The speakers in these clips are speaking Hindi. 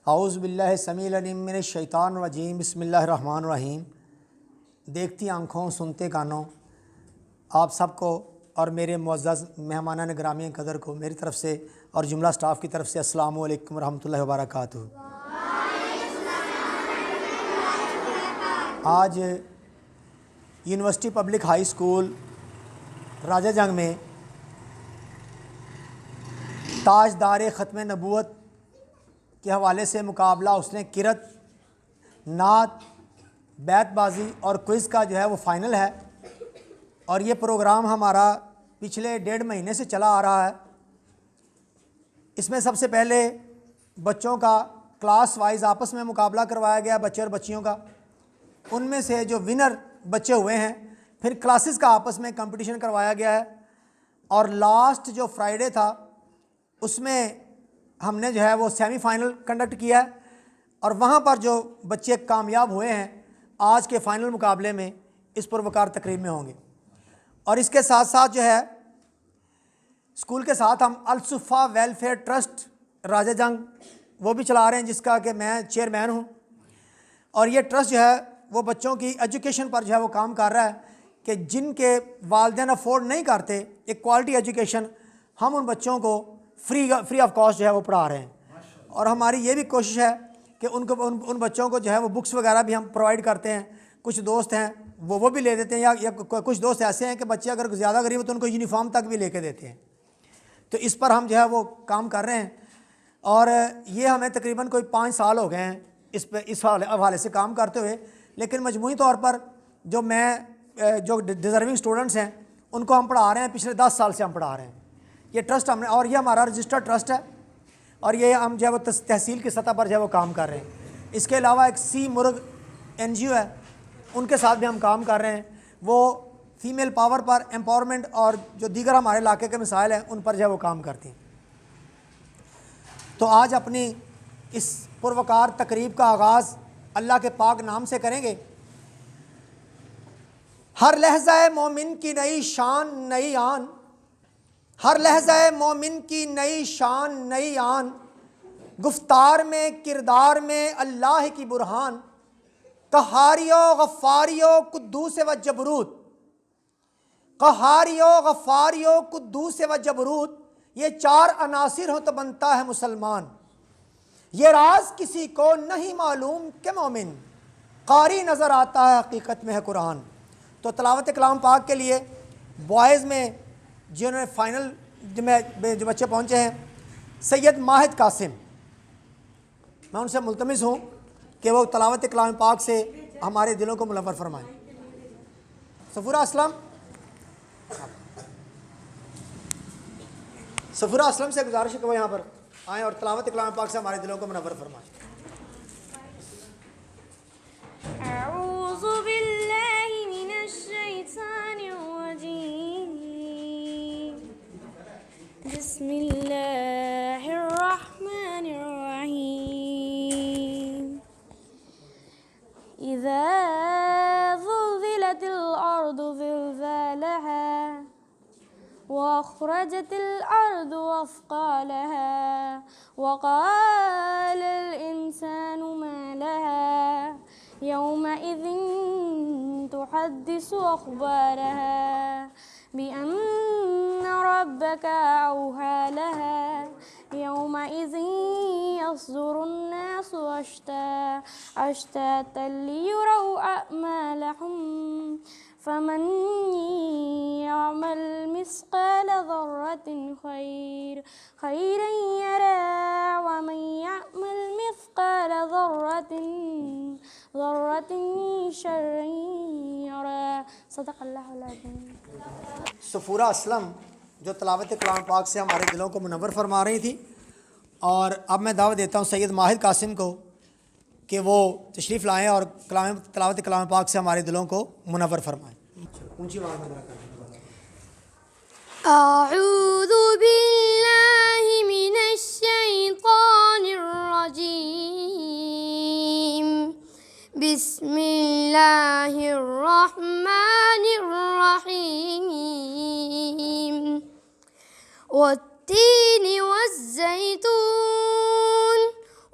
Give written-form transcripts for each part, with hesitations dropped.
औज़ु बिल्लाहि समील अलीम मिनश शैतानिर रजीम बिस्मिल्लाहिर रहमानिर रहीम। देखती आँखों सुनते कानों आप सबको और मेरे मुअज़्ज़ज़ मेहमानान गिरामी कदर को मेरी तरफ़ से और जुमला स्टाफ़ की तरफ़ से अस्सलामु अलैकुम रहमतुल्लाहि व बरकातुहू। आज यूनिवर्सिटी पब्लिक हाई स्कूल राजा जंग में ताजदार ख़त्म नबूवत के हवाले से मुकाबला उसने किरत, नात, बैतबाजी और क्विज़ का जो है वो फ़ाइनल है। और ये प्रोग्राम हमारा पिछले 1.5 महीने से चला आ रहा है। इसमें सबसे पहले बच्चों का क्लास वाइज आपस में मुकाबला करवाया गया, बच्चे और बच्चियों का। उनमें से जो विनर बच्चे हुए हैं, फिर क्लासेस का आपस में कंपटीशन करवाया गया है। और लास्ट जो फ्राइडे था उसमें हमने जो है वो सेमीफाइनल कंडक्ट किया है और वहाँ पर जो बच्चे कामयाब हुए हैं आज के फ़ाइनल मुकाबले में इस पुरवकार तकरीब में होंगे। और इसके साथ साथ जो है स्कूल के साथ हम अल-सुफ़ा वेलफेयर ट्रस्ट राजा जंग वो भी चला रहे हैं, जिसका कि मैं चेयरमैन हूँ। और ये ट्रस्ट जो है वो बच्चों की एजुकेशन पर जो है वो काम कर रहा है कि जिनके वालिदैन अफोर्ड नहीं करते एक क्वालिटी एजुकेशन, हम उन बच्चों को फ्री ऑफ कॉस्ट जो है वो पढ़ा रहे हैं। और हमारी ये भी कोशिश है कि उन बच्चों को जो है वो बुक्स वगैरह भी हम प्रोवाइड करते हैं। कुछ दोस्त हैं वो भी ले देते हैं, या कुछ दोस्त ऐसे हैं कि बच्चे अगर ज़्यादा गरीब हो तो उनको यूनिफॉर्म तक भी लेके देते हैं। तो इस पर हम जो है वो काम कर रहे हैं और ये हमें तकरीबन कोई 5 साल हो गए हैं इस हवाले से काम करते हुए। लेकिन मजमूई तौर पर जो डिज़र्विंग स्टूडेंट्स हैं उनको हम पढ़ा रहे हैं, पिछले 10 साल से हम पढ़ा रहे हैं। ये ट्रस्ट हमने, और ये हमारा रजिस्टर्ड ट्रस्ट है और ये हम जो है वो तहसील की सतह पर जो है वो काम कर रहे हैं। इसके अलावा एक सी मुर्ग NGO है, उनके साथ भी हम काम कर रहे हैं। वो फ़ीमेल पावर पर एम्पावरमेंट और जो दीगर हमारे इलाके के मिसाइल हैं उन पर जो है वो काम करती हैं। तो आज अपनी इस पुरवकार तकरीब का आगाज़ अल्लाह के पाक नाम से करेंगे। हर लहज़ा मोमिन की नई शान नई आन, हर लहज़ा मोमिन की नई शान नई आन, गुफ्तार में किरदार में अल्लाह की बुरहान, कहारियो गफ़ारियो कुद्दूस व जबरूत, कहारियो गफ़ारियो कुद्दूस व जबरूत, ये 4 अनासिर हो तो बनता है मुसलमान। ये राज किसी को नहीं मालूम कि मोमिन, कारी नज़र आता है हकीकत में है कुरान। तो तलावत कलाम पाक के लिए बॉयज़ में जिन्होंने फ़ाइनल में जो बच्चे पहुँचे हैं, सैयद माहिद कासिम, मैं उनसे मुल्तमिस हूँ कि वो तलावत कलाम पाक से हमारे दिलों को मुनव्वर फरमाएं। सफ़ूरा असलम से गुजारिश है कि वो यहाँ पर आएँ और तलावत कलाम पाक से हमारे दिलों को मुनव्वर फरमाएं। बिस्मिल्लाहिर्रहमानिर्रहीम। इज़ा ज़ुल्ज़िलतिल अर्दु ज़िल्ज़ालहा वअख़रजतिल अर्दु अफ़क़ालहा वक़ालल इंसानु मा लहा यौमइज़िन तुहद्दिसु अख़बारहा बिअन्न रब्बका औहा लहा यौमइज़िन यस्दुरुन्नासु अश्तातन लियुरौ अअमालहुम फमन यअमल मिस्क़ाल ज़र्रतिन खैरन यरा वमन यअमल मिस्क़ाल ज़र्रतिन शर्रन यरा। सदक़ल्लाहुल अज़ीम। सफ़ूरा असलम जो तलावत कलाम पाक से हमारे दिलों को मुनव्वर फरमा रही थी। और अब मैं दावत देता हूँ सैयद माहिद कासिम को कि वो तशरीफ़ लाएँ और तलावत कलाम पाक से हमारे दिलों को मुनव्वर फरमाएँ। ऊँची आवाज़ में अऊज़ु बिल्लाहि मिनश शैतानिर रजीम। बिस्मिल्लाहिर रहमानिर रहीम। वत्तीनि वज़्ज़ैतून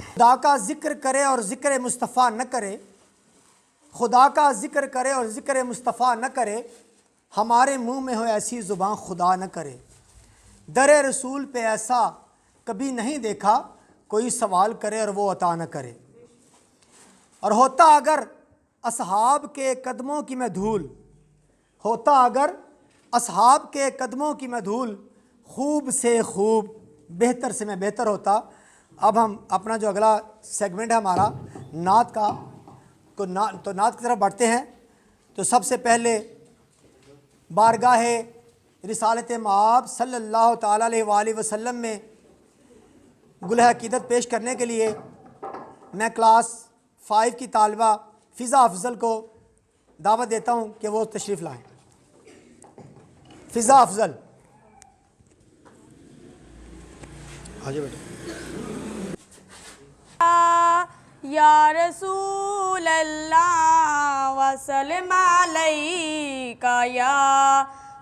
खुदा का जिक्र करे और ज़िक्र मुस्तफ़ा न करे, खुदा का जिक्र करे और ज़िक्र मुस्तफ़ा न करे, हमारे मुंह में हो ऐसी ज़ुबान खुदा न करे। दर रसूल पे ऐसा कभी नहीं देखा, कोई सवाल करे और वो अता न करे। और होता अगर असहाब के कदमों की मैं धूल, होता अगर असहाब के कदमों की मैं धूल, खूब से खूब बेहतर से मैं बेहतर होता। अब हम अपना जो अगला सेगमेंट है हमारा नात का, तो नात की तरफ बढ़ते हैं। तो सबसे पहले बारगाह रिसालत माब सल्लल्लाहु ताला अलैहि वसल्लम में गुलह अक़ीदत पेश करने के लिए मैं क्लास 5 की तालिबा फ़िज़ा अफ़ज़ल को दावत देता हूँ कि वो तशरीफ़ लाएँ। फ़िज़ा अफ़ज़ल, आजा बेटा। या रसूल अल्लाह वसल्लम अलैका या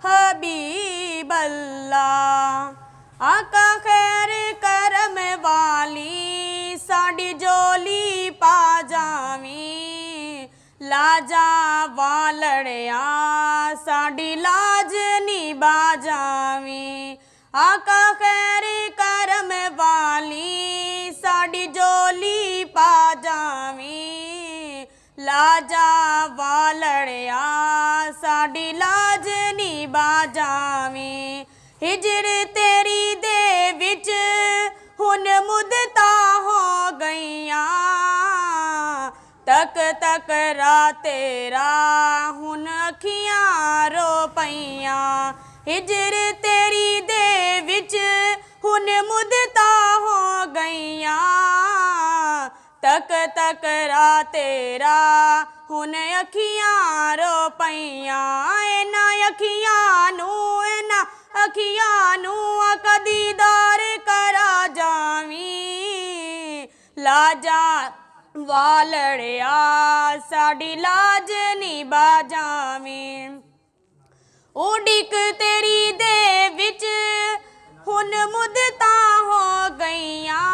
हबीब अल्लाह। आका खैर करम वाली साड़ी जोली पा जावी, लाजा वालड़िया साड़ी लाज निभा जावी। आका खैर करम वाली साड़ी जोली पा जावी, लाजा वालड़िया साड़ी लाज निभा जावी। हिजर तेरी दे विच हुन मुदता हो गईया, तक तक रा तेरा हुन अखियां रो पईया। हिजर तेरी दे विच हुन मुदता हो गईया, तक तक रा तेरा हुन अखियां रो पईया। इना अखियां नू आका दीदार करा जावी, लाजा वालड़िया साड़ी लाज निभा जावी। उडिक तेरी दे विच हुन मुदता हो गईया,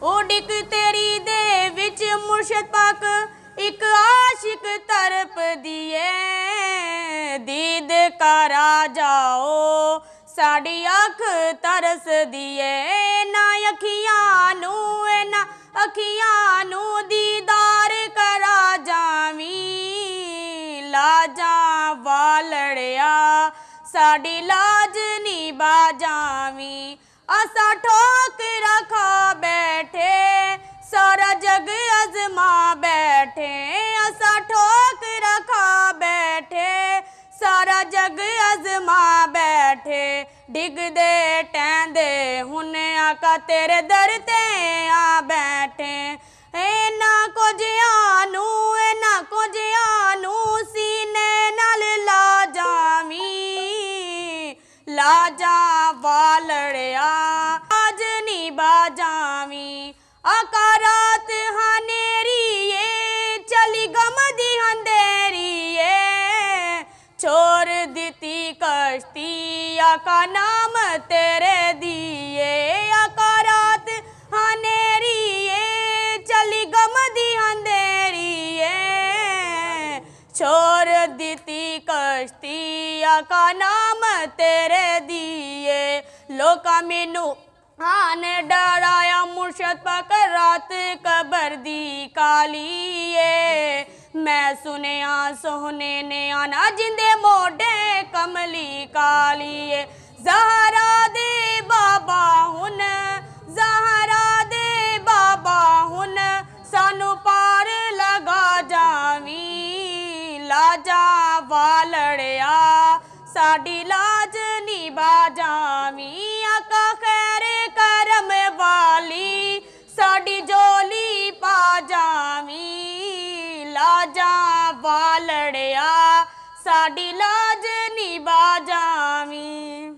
उडिक तेरी दे विच मुर्शद पाक एक आशिक तरफ दिए। दीद करा जाओ साड़ी अख तरस दिए। ना अखियां नू दीदार करा जावी, लाजा वालड़िया साड़ी लाज निभा जावी। असा ठोकरा खा बैठे सारा जग अजमा बैठे, असा ठोकरा खा बैठे सारा जग अजमा बैठे। डिग दे टैंदे हुन आका तेरे दर ते आ बैठे। ना कुछ आनू सीने नाल ला जावी, लाजा वालड़िया आज निभा जावी। आका रात हनेरिए चली गमदी अंधेरिए, छोड़ दिती कश्ती आका नाम तेरे दिए। आका रात हनेरिए चली गमदी अंधेरिए, छोड़ दिती कश्ती आका नाम तेरे दिए। लोका मैनू आने डराया मुर्शद पाक रात कबर दी कालीए। मैं सुनिया सोहने ने आना जिंदे मोढे कमली कालीए। ज़हरा दे बाबा साडी लाज निभा जावी।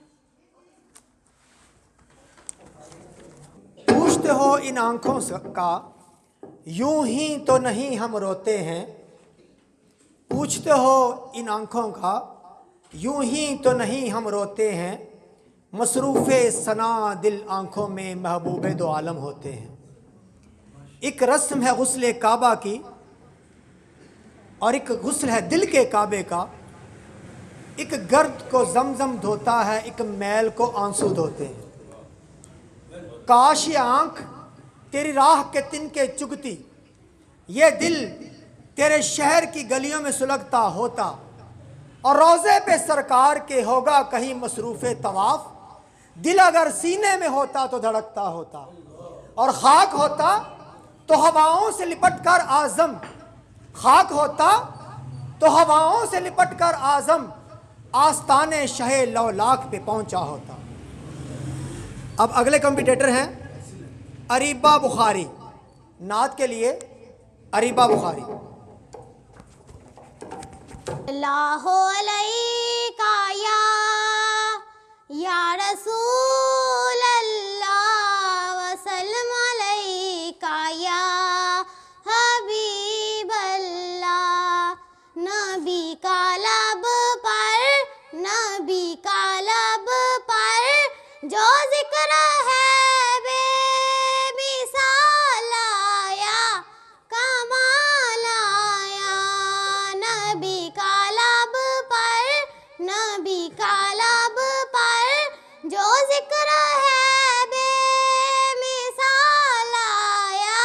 पूछते हो इन आंखों का यूं ही तो नहीं हम रोते हैं, पूछते हो इन आंखों का यूं ही तो नहीं हम रोते हैं, मसरूफ़े सना दिल आंखों में महबूबे दो आलम होते हैं। एक रस्म है गुस्ल काबा की और एक गुस्ल है दिल के काबे का। एक गर्द को जमजम धोता है, एक मैल को आंसू धोते हैं। काश ये आंख तेरी राह के तिनके चुगती, ये दिल तेरे शहर की गलियों में सुलगता होता, और रोज़े पे सरकार के होगा कहीं मसरूफ़े तवाफ़। दिल अगर सीने में होता तो धड़कता होता, और खाक होता तो हवाओं से लिपट कर आज़म, खाक होता तो हवाओं से लिपट कर आज़म आस्ताने शहे लौलाख पे पहुंचा होता। अब अगले कॉम्पिटिटर हैं अरीबा बुखारी। नात के लिए अरीबा बुखारी। अल्लाहु अलैका या रसूल अल्लाह वसल्लम अलैका या हबीब अल्लाह। नबी का लब पर जो जिक्र है बेमिसाल आया कमाल आया। नबी का लब पर जो जिक्र है बेमिसाल आया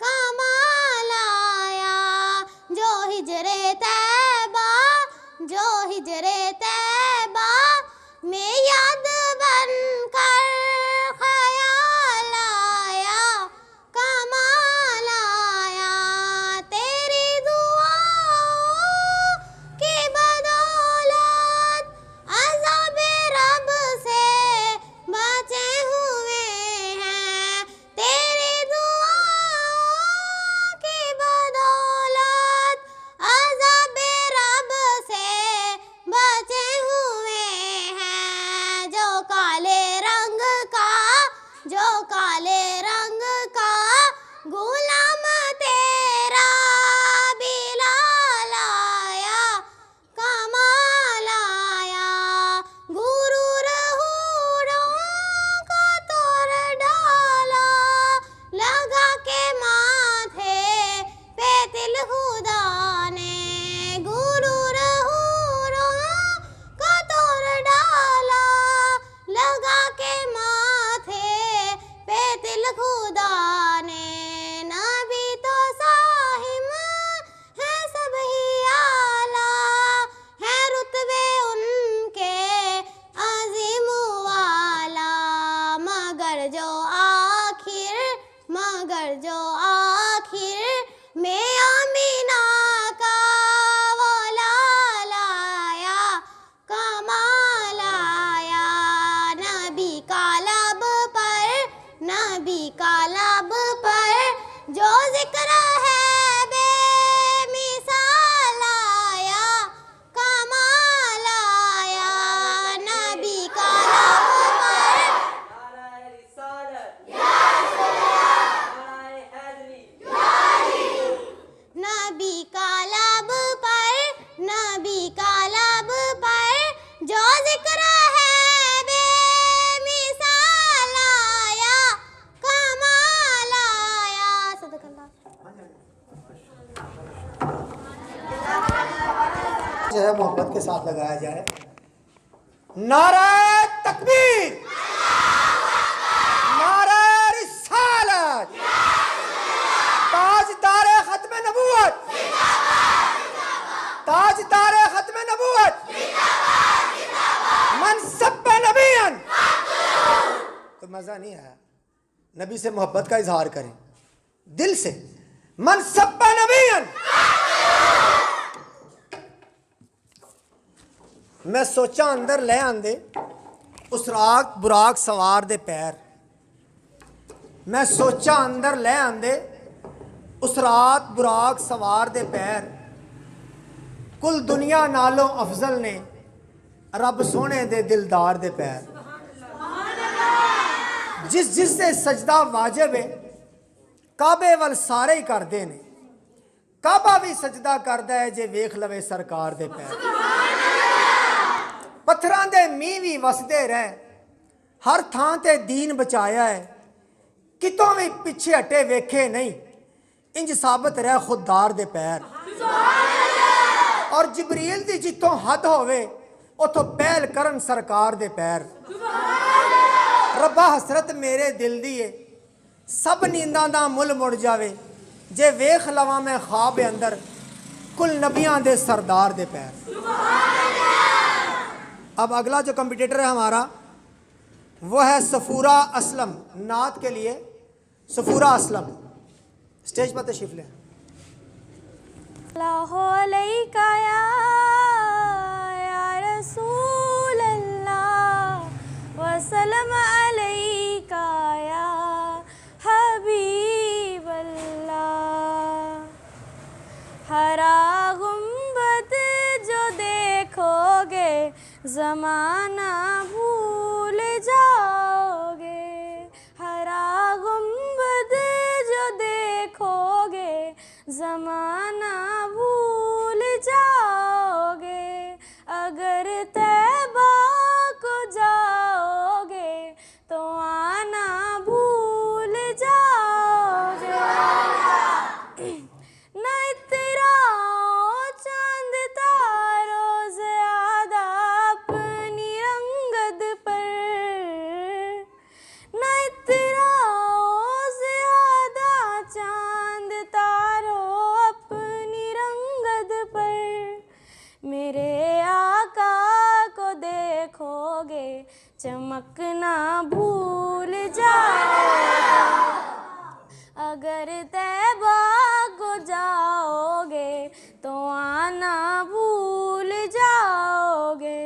कमाल आया। जो हिजरे तैबा में याद बनकर ख्याल आया कमाल आया। तेरी दुआओं की बदौलत अज़ाब रब से बचे हुए हैं। तेरी दुआओं की बदौलत अज़ाब रब से बचे हुए हैं। जो काले रंग का गुलाम तेरा बिलाल आया कमाल आया। गुरूर हूरों का तोड़ डाला लगा के माथे पे तिल खुदा ने। गुरूर हूरों का तोड़ डाला लगा के माथे पे तिल खुदा ने। नबी तो साहिम है सब ही आला, है रुतबे उनके अजीम वाला। मगर जो आखिर में आमीना का वो लाल आया कमाल आया। नबी का लब पर जो जिक्र है बेमिसाल आया कमाल आया। नबी का लब पर जो जिक्र है बेमिसाल आया कमाल आया। सदकल्लाह। जो है मोहब्बत के साथ लगाया जाए। नारा तकबीर, नारा रिसालत, ताजदारे खत्म नबूवत, ताजदारे खत्म नबूवत, मनसब नबीयन। तो मजा नहीं आया। नबी से मोहब्बत का इजहार करें दिल से। मनसब नबीयन। मैं सोचा अंदर ले आंदे उस राग बुराक सवार दे पैर। मैं सोचा अंदर ले आंदे उस रात बुराक सवार दे पैर। कुल दुनिया नालों अफजल ने रब सोने दे दिलदार दे पैर। जिस जिस से सजदा वाजिब है काबे वल सारे ही करते ने, काबा भी सजदा करदा है जे वेख लवे सरकार दे पैर। पत्थरां दे मींह भी वसदे रह, हर थां ते दीन बचाया है, कितों भी पिछे हटे वेखे नहीं, इंज साबित रह खुददार दे पैर। और जिबरील दी जितों हद होवे उतों पहल करन सरकार दे पैर। रब्बा हसरत मेरे दिल दी है, सब नींदां दा मुल मुड़ जावे, जे वेख लवां मैं ख्वाब अंदर कुल नबियां दे सरदार दे पैर। अब अगला जो कंपटीटर है हमारा वो है सफूरा असलम। नात के लिए सफूरा असलम स्टेज पर तशरीफ लें। सल्लल्लाहु अलैका या रसूल अल्लाह वसल्लम अलैका या हबीब अल्लाह। हरा गुंबद जो देखोगे ज़माना भूल जाओगे। हरा गुंबद जो देखोगे ज़माना भूल जाओगे। अगर तैबा को जाओगे तो आना भूल जाओगे। न इतराओ चांद तारों ज़्यादा अपनी रंगत पर, न इतराओ ज़्यादा चांद तारों अपनी रंगत पर। मेरे आका को देखोगे चमकना भूल जाओगे। अगर तैबा को जाओगे तो आना भूल जाओगे।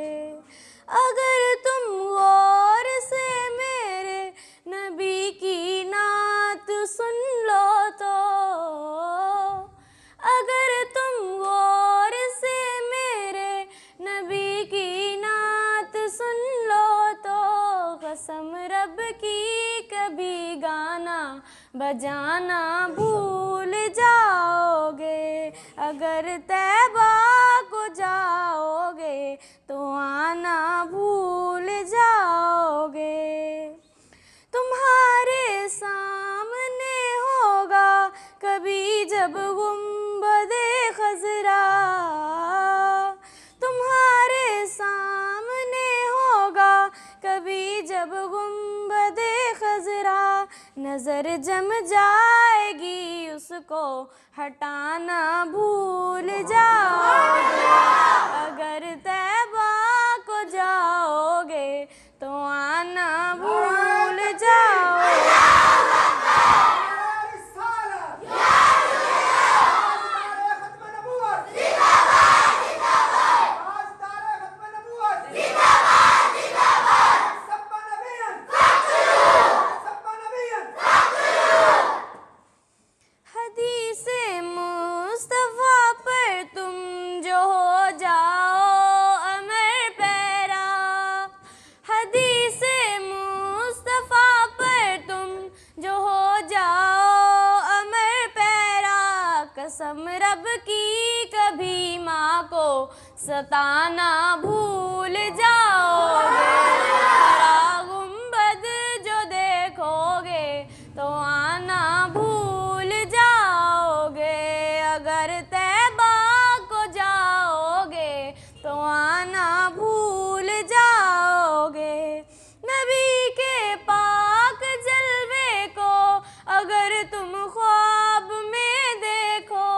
अगर तुम गौर से मेरे नबी की नात सुन लो तो, अगर तुम गौर से मेरे नबी की नात सुन लो तो, कसम रब की कभी गाना बजाना भूल जाओगे। अगर तैबा को जाओगे तो आना भूल जाओगे। तुम्हारे सामने होगा कभी जब गुंबदे खजरा, तुम्हारे सामने होगा कभी जब गुंबदे खजरा। नजर जम जाएगी उसको हटाना भूल जाओगे। अगर तैबा को जाओगे तो आना भूल जाओगे। हदीसे मुस्तफ़ा पर तुम जो हो जाओ अमर पैरा। हदीसे मुस्तफ़ा पर तुम जो हो जाओ अमर पैरा। कसम रब की कभी माँ को सताना भूल जाओगे। हरा गुंबद जो देखोगे तो आना भूल जाओगे। अगर तैबा को जाओगे तो आना भूल जाओगे। नबी के पाक जलवे को अगर तुम ख्वाब में देखो,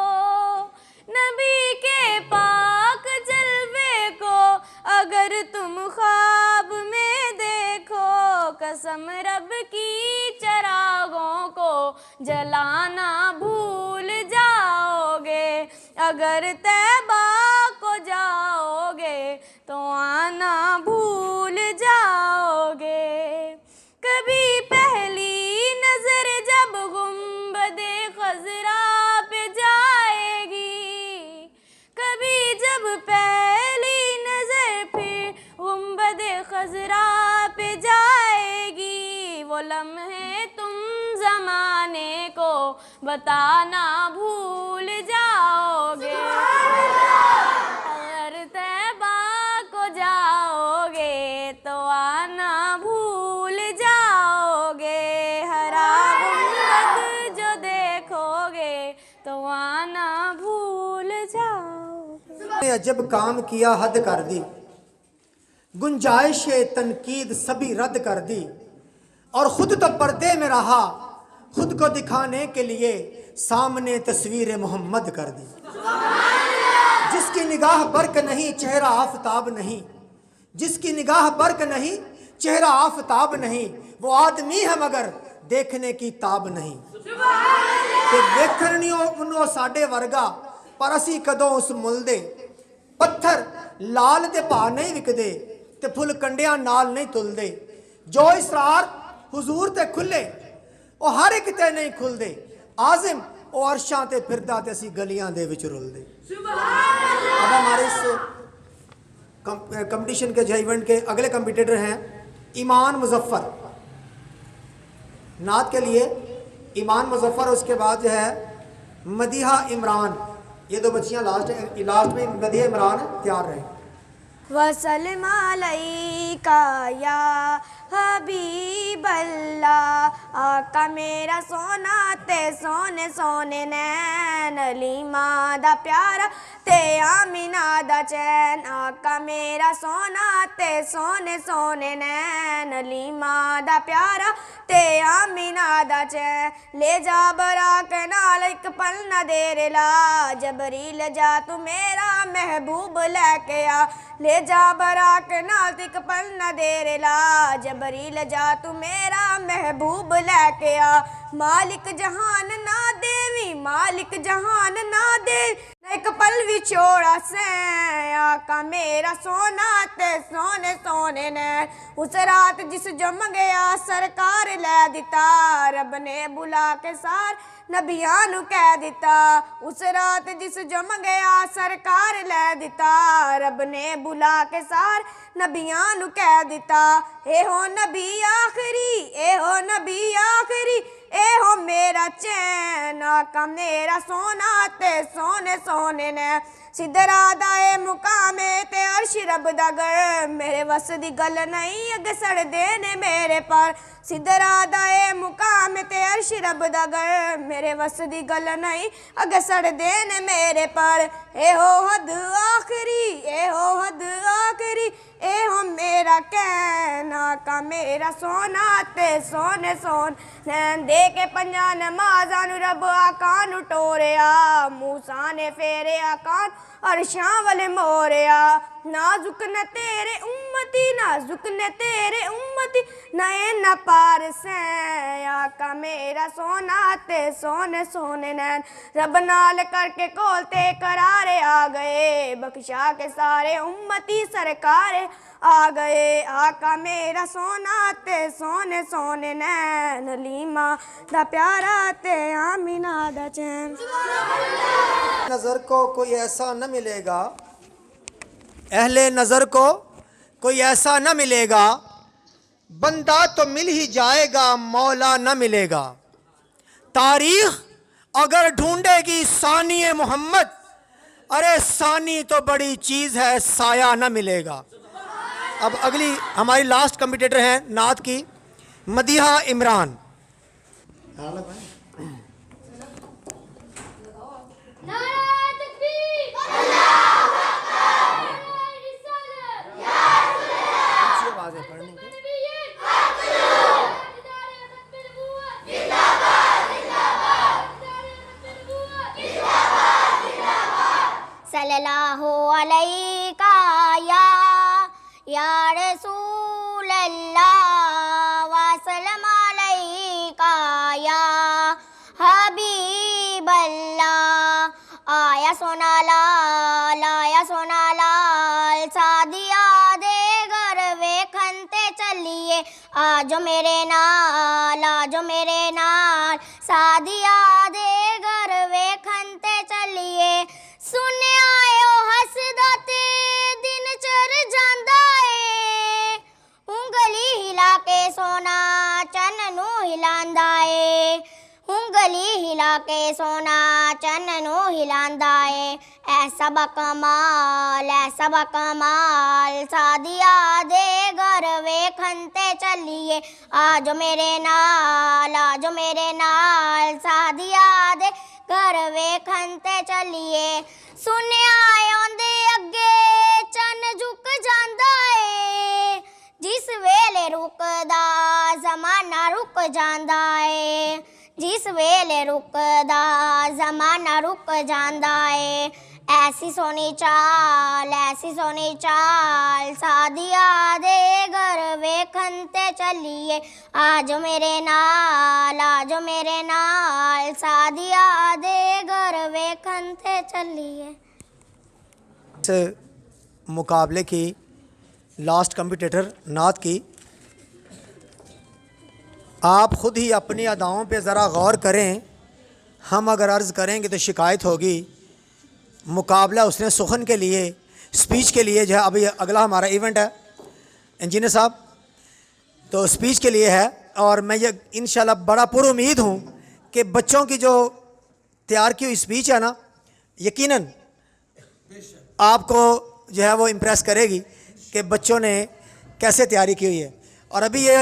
नबी के पाक जलवे को अगर तुम ख्वाब में देखो, कसम रब की चरागों को जलाना भूल जाओगे। अगर तैबा को जाओगे तो आना भूल जाओगे। कभी पहली नजर जब गुंबदे खजरा पे जाएगी, कभी जब वो लम्हे तुम ज़माने को बताना भूल जाओगे। अगर तैबा को जाओगे तो आना भूल जाओगे। हरा गुंबद जो देखोगे तो आना भूल जाओगे। अजब काम किया हद कर दी, गुंजाइश तनकीद सभी रद्द कर दी, और खुद तो पर्दे में रहा, खुद को दिखाने के लिए सामने तस्वीर मोहम्मद कर दी। जिसकी निगाह बर्क नहीं चेहरा आफताब नहीं, जिसकी निगाह बर्क नहीं चेहरा आफताब नहीं, वो आदमी है मगर देखने की ताब नहीं। ते देखण नहीं उन्हों साडे वर्गा, पर असी कदों उस मुल दे। पत्थर लाल ते भा नहीं विकदे, ते फुल कंडियां नाल नहीं तुलदे। जो इसरार हुजूर ते खुले, वो हर एक ते नहीं खुलदे। आजिम वो अर्शां ते फिरदा ते असी गलियां दे विच रुलदे। अब हमारे इस कंपटीशन के इवेंट के अगले कंपटीटर हैं ईमान मुजफ्फर। नात के लिए ईमान मुजफ्फर, उसके बाद जो है मदीहा इमरान। ये दो बच्चियां लास्ट में मदीहा इमरान तैयार रहे। वसल्लम अलैका या हबीबल्लाह, आका मेरा सोना ते सोने सोने नैन, अलीमा दा प्यारा ते आमिना दा चैन। आका मेरा सोना ते सोने सोने नैन, अलीमा दा प्यारा ते आमिना दा चैन। ले जा बराक नाल एक पल न देर ला, जबरील जा तू मेरा महबूब लैके आ। ले जा बराक नाल एक पल न देर ला, जबरील जा तू मेरा महबूब लैके आ। मालिक जहान ना देवी, मालिक जहान ना दे, एक पल विछोड़ा से आका मेरा सोना ते सोने सोने ने। उस रात जिस जम गया सरकार लै दिता, रब ने बुला के सार नबियां नू कह दिता। उस रात जिस जम गया सरकार लै दिता, रब ने बुला के सार नबियां नू कह दिता। ए हो नबी आखरी, ए हो नबी आखरी, ए हो मेरा चैन, आका मेरा सोना ते सोने सोने ने। सिदरा दा ए मुकामे ते अर्श रब दा घर, मेरे वस दी गल नहीं अगे सड़दे ने मेरे पर। सिदरा दा ए मुकाम ते अर्श रब दा घर, मेरे वस दी गल नहीं अगे सड़दे ने मेरे पर। ए हो हद आखरी, ए हो हद आखरी, ए हो मेरा कहना, आका मेरा सोना ते सोने सोन नैन। दे के पंजा नमाज़ां नू रब आका नू टोरिया, मूसा ने फेरे आका अर्शां वाले मोरिया। नाजुक न तेरे उम्मती, नाजुक न तेरे उम्मती, नए न पार से आका मेरा सोना ते सोने सोने नैन। रब नाल करके कोलते करारे आ गए, बख्शा के सारे उम्मती सरकारे आ गए। आका मेरा सोना ते सोने सोने नैन, अलीमा दा प्यारा ते आमिना दा चैन। नज़र को कोई ऐसा न मिलेगा, अहले नज़र को कोई ऐसा न मिलेगा, बंदा तो मिल ही जाएगा मौला न मिलेगा। तारीख अगर ढूंढेगी सानी मोहम्मद, अरे सानी तो बड़ी चीज़ है साया न मिलेगा। अब अगली हमारी लास्ट कंपटीटर हैं नात की मदीहा इमरान। सल्लल्लाहु अलैका या रसूल अल्लाह, वसल्लम अलैका या हबीब अल्लाह। आया सोना लाल, आया सोना लाल, सादिया दे घर वेखन ते चलिए, आजो मेरे नाल, आजो मेरे नाल, सादिया दे घर वेखन ते चलिए। सुने आयो हसदा ते दिन चढ़ जांदा ए, उंगली हिला के सोना चन हिलांदा है, उंगली हिला के सोना चन्नू हिलांदा है। ऐसा बकमाल सादिया दे घर वेखनते चलिए, आजो मेरे नाल सादिया दे घर वेखनते चलिए। सुनिया आंदे अगे चन झुक जांदा है, जिस वेले रुकदा जमाना रुक जांदा है, जिस वेले रुकदा जमाना रुक जांदा है। ऐसी सोनी चाल सादिया दे घर वेखनते चलिए, आजो मेरे नाल सादिया दे घर वेखनते चलिए। इस मुकाबले की लास्ट कम्पिटिटर नात की, आप ख़ुद ही अपनी अदाओं पे ज़रा गौर करें। हम अगर अर्ज़ करेंगे तो शिकायत होगी। मुकाबला उसने सुखन के लिए, स्पीच के लिए जो है, अभी अगला हमारा इवेंट है इंजीनियर साहब, तो स्पीच के लिए है। और मैं ये इंशाल्लाह बड़ा पुरुमीद हूँ कि बच्चों की जो तैयार की हुई स्पीच है ना, यकीनन आपको जो है वो इम्प्रेस करेगी कि बच्चों ने कैसे तैयारी की हुई है। और अभी ये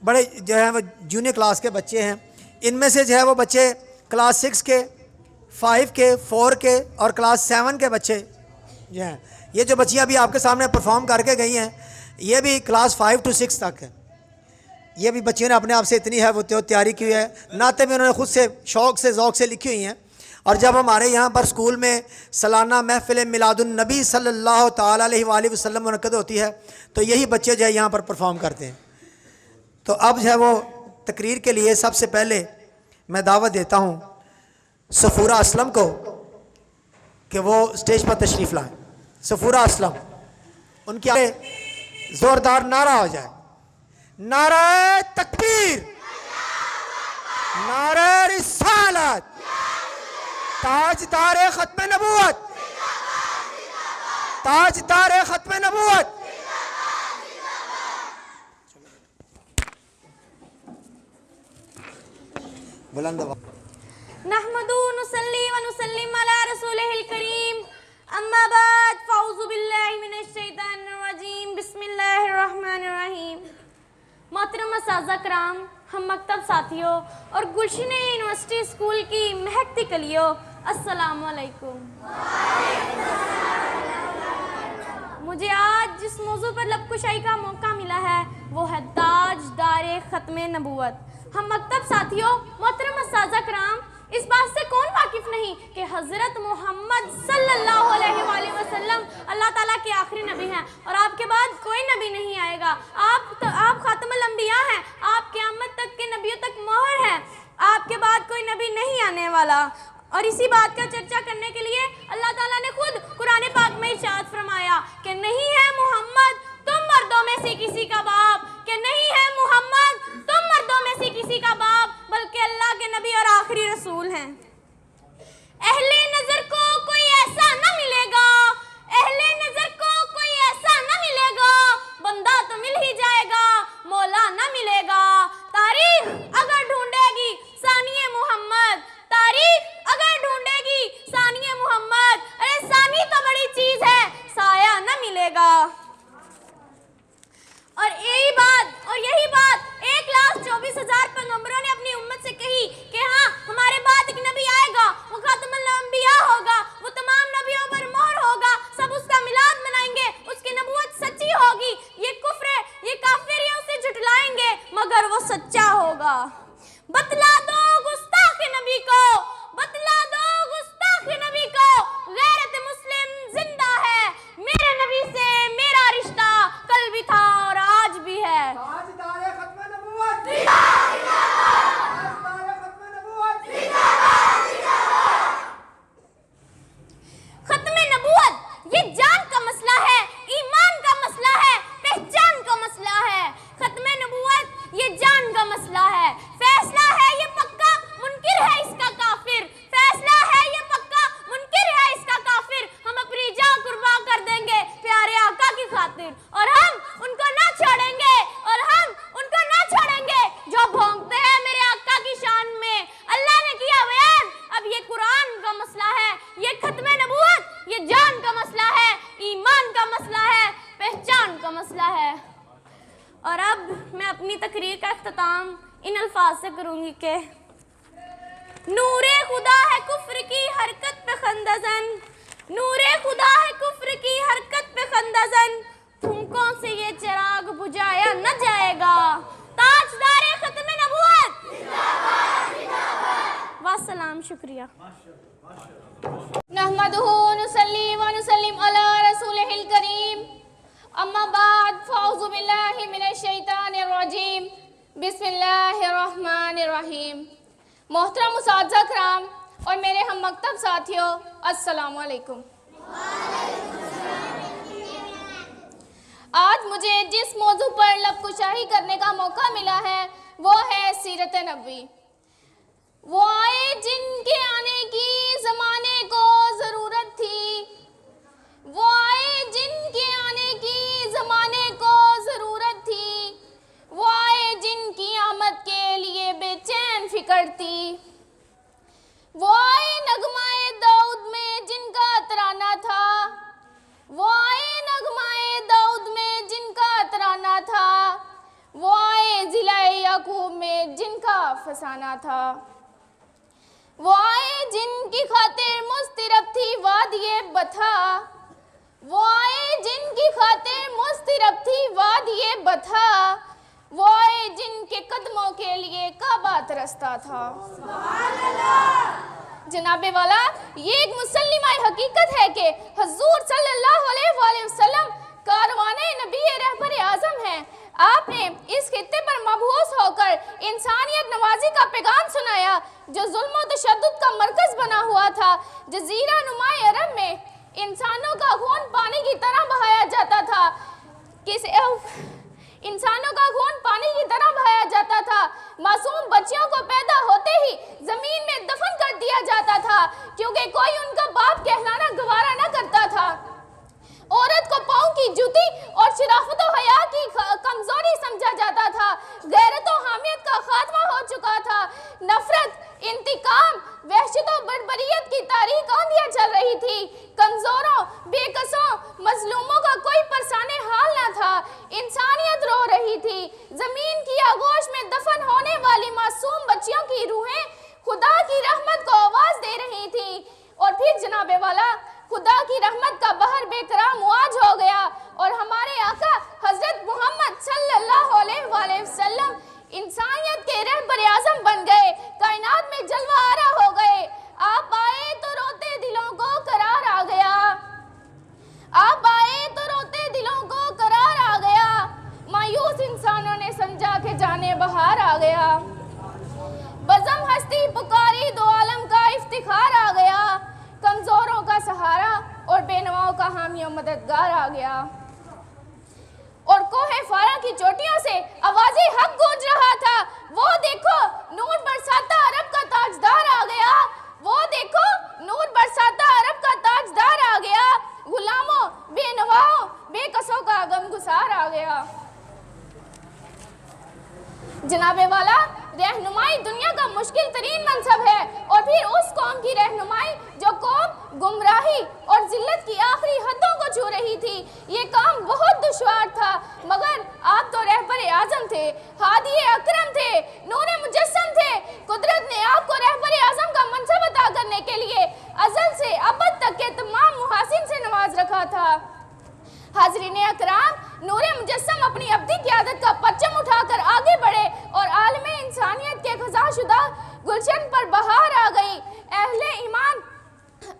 बड़े जो है वो जूनियर क्लास के बच्चे हैं, इनमें से जो है वो बच्चे क्लास 6 के, 5 के, 4 के और क्लास 7 के बच्चे जो हैं, ये जो बच्चियाँ भी आपके सामने परफॉर्म करके गई हैं, ये भी क्लास 5 to 6 तक है। ये भी बच्चियों ने अपने आप से इतनी है वो तैयारी की हुई है, नाते में उन्होंने ख़ुद से शौक़ से ज़ौक़ से लिखी हुई हैं। और जब हमारे यहाँ पर स्कूल में सालाना महफ़िल मिलादुन नबी सल्लल्लाहु ताला अलैहि वसल्लम मुनक़्क़द होती है, तो यही बच्चे जो है यहाँ पर परफॉर्म करते हैं। तो अब जो है वो तकरीर के लिए सबसे पहले मैं दावत देता हूँ सफ़ूरा असलम को कि वो स्टेज पर तशरीफ़ लाएं। सफ़ूरा असलम, उनके आगे ज़ोरदार नारा हो जाए, नारा तकबीर, नारा रिसालत, ताजदार ख़त्म नबूवत, ताजदार ख़त्म नबूवत। बुलंद नहमदु नुसल्ली व नुसल्लिम अला रसूलिहिल करीम, अम्मा बाद, फ़ाऊज़ु बिल्लाहि मिनश शैतानिर रजीम, बिस्मिल्लाहिर रहमानिर रहीम। मोहतरम असातिज़ा कराम, हम मकतब साथियों और गुलशन यूनिवर्सिटी स्कूल की महकती कलियों, अस्सलामु अलैकुम। मुझे आज जिस मौजू पर लबकुशाई का मौका मिला है वो है ताजदार ख़त्म नबूवत। हम मकतब साथियों, मोहतरम असातिज़ा कराम, इस बात से कौन वाकिफ़ नहीं कि हज़रत मोहम्मद सल्लल्लाहु अलैहि वसल्लम अल्लाह ताला के आखिरी नबी हैं और आपके बाद कोई नबी नहीं आएगा। आप खातमुल अंबिया हैं, आप क़यामत तक के नबियों तक मोहर हैं, आपके बाद कोई नबी नहीं आने वाला। और इसी बात का चर्चा करने के लिए अल्लाह ताला ने खुद कुरान पाक में इरशाद फरमाया कि नहीं है मोहम्मद तुम मर्दों में से किसी का बाप, कि नहीं है मोहम्मद तुम मर्दों में से किसी का बाप, बल्कि अल्लाह के नबी और आखिरी रसूल हैं। अहले नजर को कोई ऐसा न मिलेगा, अहले नजर को कोई ऐसा न मिलेगा, बंदा तो मिल ही जाएगा, मौला न मिलेगा। तारीख अगर ढूंढेगी सानिए मोहम्मद, तारीख अगर ढूंढेगी सानिए मोहम्मद, अरे सानी तो बड़ी चीज है, साया न मिलेगा। और यही बात 1,24,000 पैगंबरों ने अपनी उम्मत से कही कि हाँ हमारे बाद एक नबी आएगा, वो खातमुल अंबिया होगा, वो तमाम नबियों पर मोहर होगा, सब उसका मिलाद मनाएंगे, उसकी नबूवत सच्ची होगी, ये कुफ्र ये काफिर ये उसे झुठलाएंगे मगर वो सच्चा होगा। बतला दो गुस्ताख नबी को, बतला दो गुस्ताख नबी को, गैरत मुस्लिम जिंदा है, मेरे नबी से मेरा रिश्ता कल भी था और आज भी है। खत्मे नबूवत ये जान का मसला है, ईमान का मसला है, पहचान का मसला है। खत्मे नबूवत ये जान का मसला है, फैसला है ये पक्का, मुनकिर है इसका काफिर। अल्फाज से करूँगी कि नूरे खुदा है कुफ्र की हरकत पे खंदजन, नूरे खुदा है कुफ्र की हरकत पे खंदजन, फूंकों से ये चिराग बुझाया न जाएगा, ताजदारे खत्म नबूवत वस्सलाम। शुक्रिया। नहमदुहु नुसल्ली व नुसल्लिम अला रसूलिहिल करीम, अम्मा बाद फ़अऊज़ु बिल्लाहि मिनश शैतानिर रजीम, बिस्मिल्लाहिर रहमानिर रहीम। मोहतरम उस्ताद कराम और मेरे हम मकतब साथियों, अस्सलामु अलैकुम। आज मुझे जिस मौजू पर लबकुशाही करने का मौका मिला है वो है सीरत नबवी। वो आए जिनके आने की ज़माने को ज़रूरत थी, वो आए जिनके आने की ज़माने को ज़रूरत थी, वो आए जिनकी आमद के लिए बेचैन फिक्र थी, वो आए नगमाए दाऊद में जिनका तराना था, वो आए नगमाए दाऊद में जिनका तराना था, वो आए ज़िलाए याकूब में जिनका फसाना था, वो आए जिनकी खातिर मुस्तरब थी वादिये बथा, वो आए जिनकी खातिर मुस्तरब थी वादिये बथा, वो आए जिनके कदमों के लिए काबा तरसता था। जनाबे वाला, ये एक मुसल्लिमा हकीकत है कि हुजूर सल्लल्लाहु अलैहि वसल्लम कारवाने नबी रहबर आज़म हैं। आपने इस खित्ते पर मबूस होकर इंसानियत नवाजी का पैगाम सुनाया जो जुल्म व तशद्दुद का मरकज बना हुआ था। जजीरा नुमाए अरब में इंसानों का खून पानी की तरह बहाया जाता था, इंसानों का खून पानी की तरह बहाया जाता था। मासूम बच्चियों को पैदा होते ही जमीन में दफन कर दिया जाता था क्योंकि कोई उनका बाप कहलाना गवारा न करता था। औरत को पाँव की जूती और शराफत व हया की कमजोरी समझा जाता था। गैरत व हामियत का खात्मा हो चुका था। नफरत, इंतकाम, वहशत व बर्बरियत की तारीख आंधियां चल रही थी। कमजोरों, बेकसों, मजलूमों का कोई परसाने हाल न था। इंसानियत रो रही थी। जमीन की आगोश में दफन होने वाली मासूम बच्चियों की रूहें खुदा की रहमत को आवाज दे रही थी। और फिर जनाबे वाला, खुदा की रहमत का बहर बेकरार मुआज हो गया और हमारे आका हजरत मोहम्मद सल्लल्लाहु अलैहि वसल्लम इंसानियत के रहबर आज़म बन गए, कायनात में जलवा आरा हो गए। आप आए तो रोते दिलों को करार आ गया, आप आए तो रोते दिलों को करार आ गया। मायूस इंसानों ने समझा कि जाने बहार आ गया। बज़म हस्ती पुकारी दो आलम का इफ्तिखार आ गया। कमजोरों का सहारा और बेनवाओं का हामी और मददगार आ गया। और कोहे फारा की चोटियों से आवाज़े हक गूंज रहा था, वो देखो नूर बरसाता अरब का ताजदार आ गया, वो देखो नूर बरसाता अरब का ताजदार आ गया। गुलामों, बेनवाओं, बेकसों का गमगुसार आ गया। जनाबे वाला, रहनुमाई दुनिया का मुश्किल तरीन मनसब है और फिर उस कौम की रहनुमाई जो कौम गुमराही और जिल्लत की आखिरी हदों को छू रही थी। ये काम बहुत दुश्वार था, मगर आप तो रहबर आज़म थे, हादी अकरम थे, नूर मुजस्सम थे। कुदरत ने आपको रहबर आज़म का मनसब अता करने के लिए अज़ल से अबद तक के तमाम मुहासिन से नवाज रखा था। हाज़रीन अकराम, नूर मुजस्सम अपनी अब्दी क़यादत का परचम उठाकर आगे बढ़े और आलमे इंसानियत के ख़ज़ाशुदा गुलशन पर बहार आ गई। अहले ईमान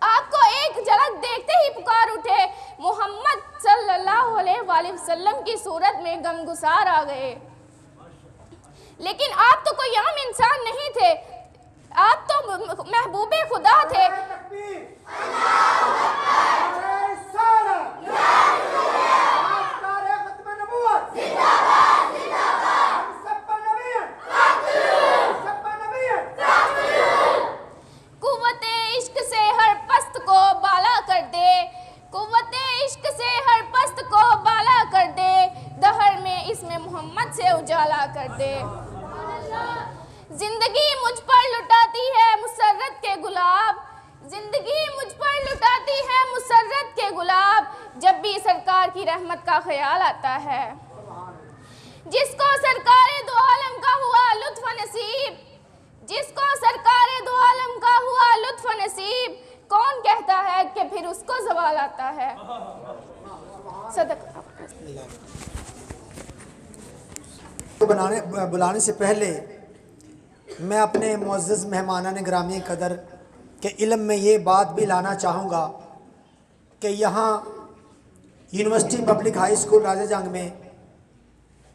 आपको एक झलक देखते ही पुकार उठे, मोहम्मद सल्लल्लाहु अलैहि वसल्लम की सूरत में गमगुसार आ गए। लेकिन आप तो कोई आम इंसान नहीं थे, आप तो महबूबे खुदा थे। कुव्वते इश्क से हर पस्त को बाला कर दे, कुव्वते इश्क से हर पस्त को बाला कर दे, दहर में इसमें मोहम्मद से उजाला कर दे। जिंदगी मुझ पर लुटाती है मुसर्रत के गुलाब, जिंदगी मुझ पर लुटाती है मुसर्रत के गुलाब, जब भी सरकार की रहमत का ख्याल आता है। जिसको सरकारे दो आलम का हुआ लुत्फ नसीब, जिसको सरकारे दो आलम का हुआ लुत्फ नसीब, कौन कहता है कि फिर उसको ज़वाल आता है। सदक बुलाने से पहले मैं अपने मुअज़्ज़ज़ मेहमानान गिरामी कदर के इल्म में ये बात भी लाना चाहूँगा कि यहाँ यूनिवर्सिटी पब्लिक हाई स्कूल राजा जंग में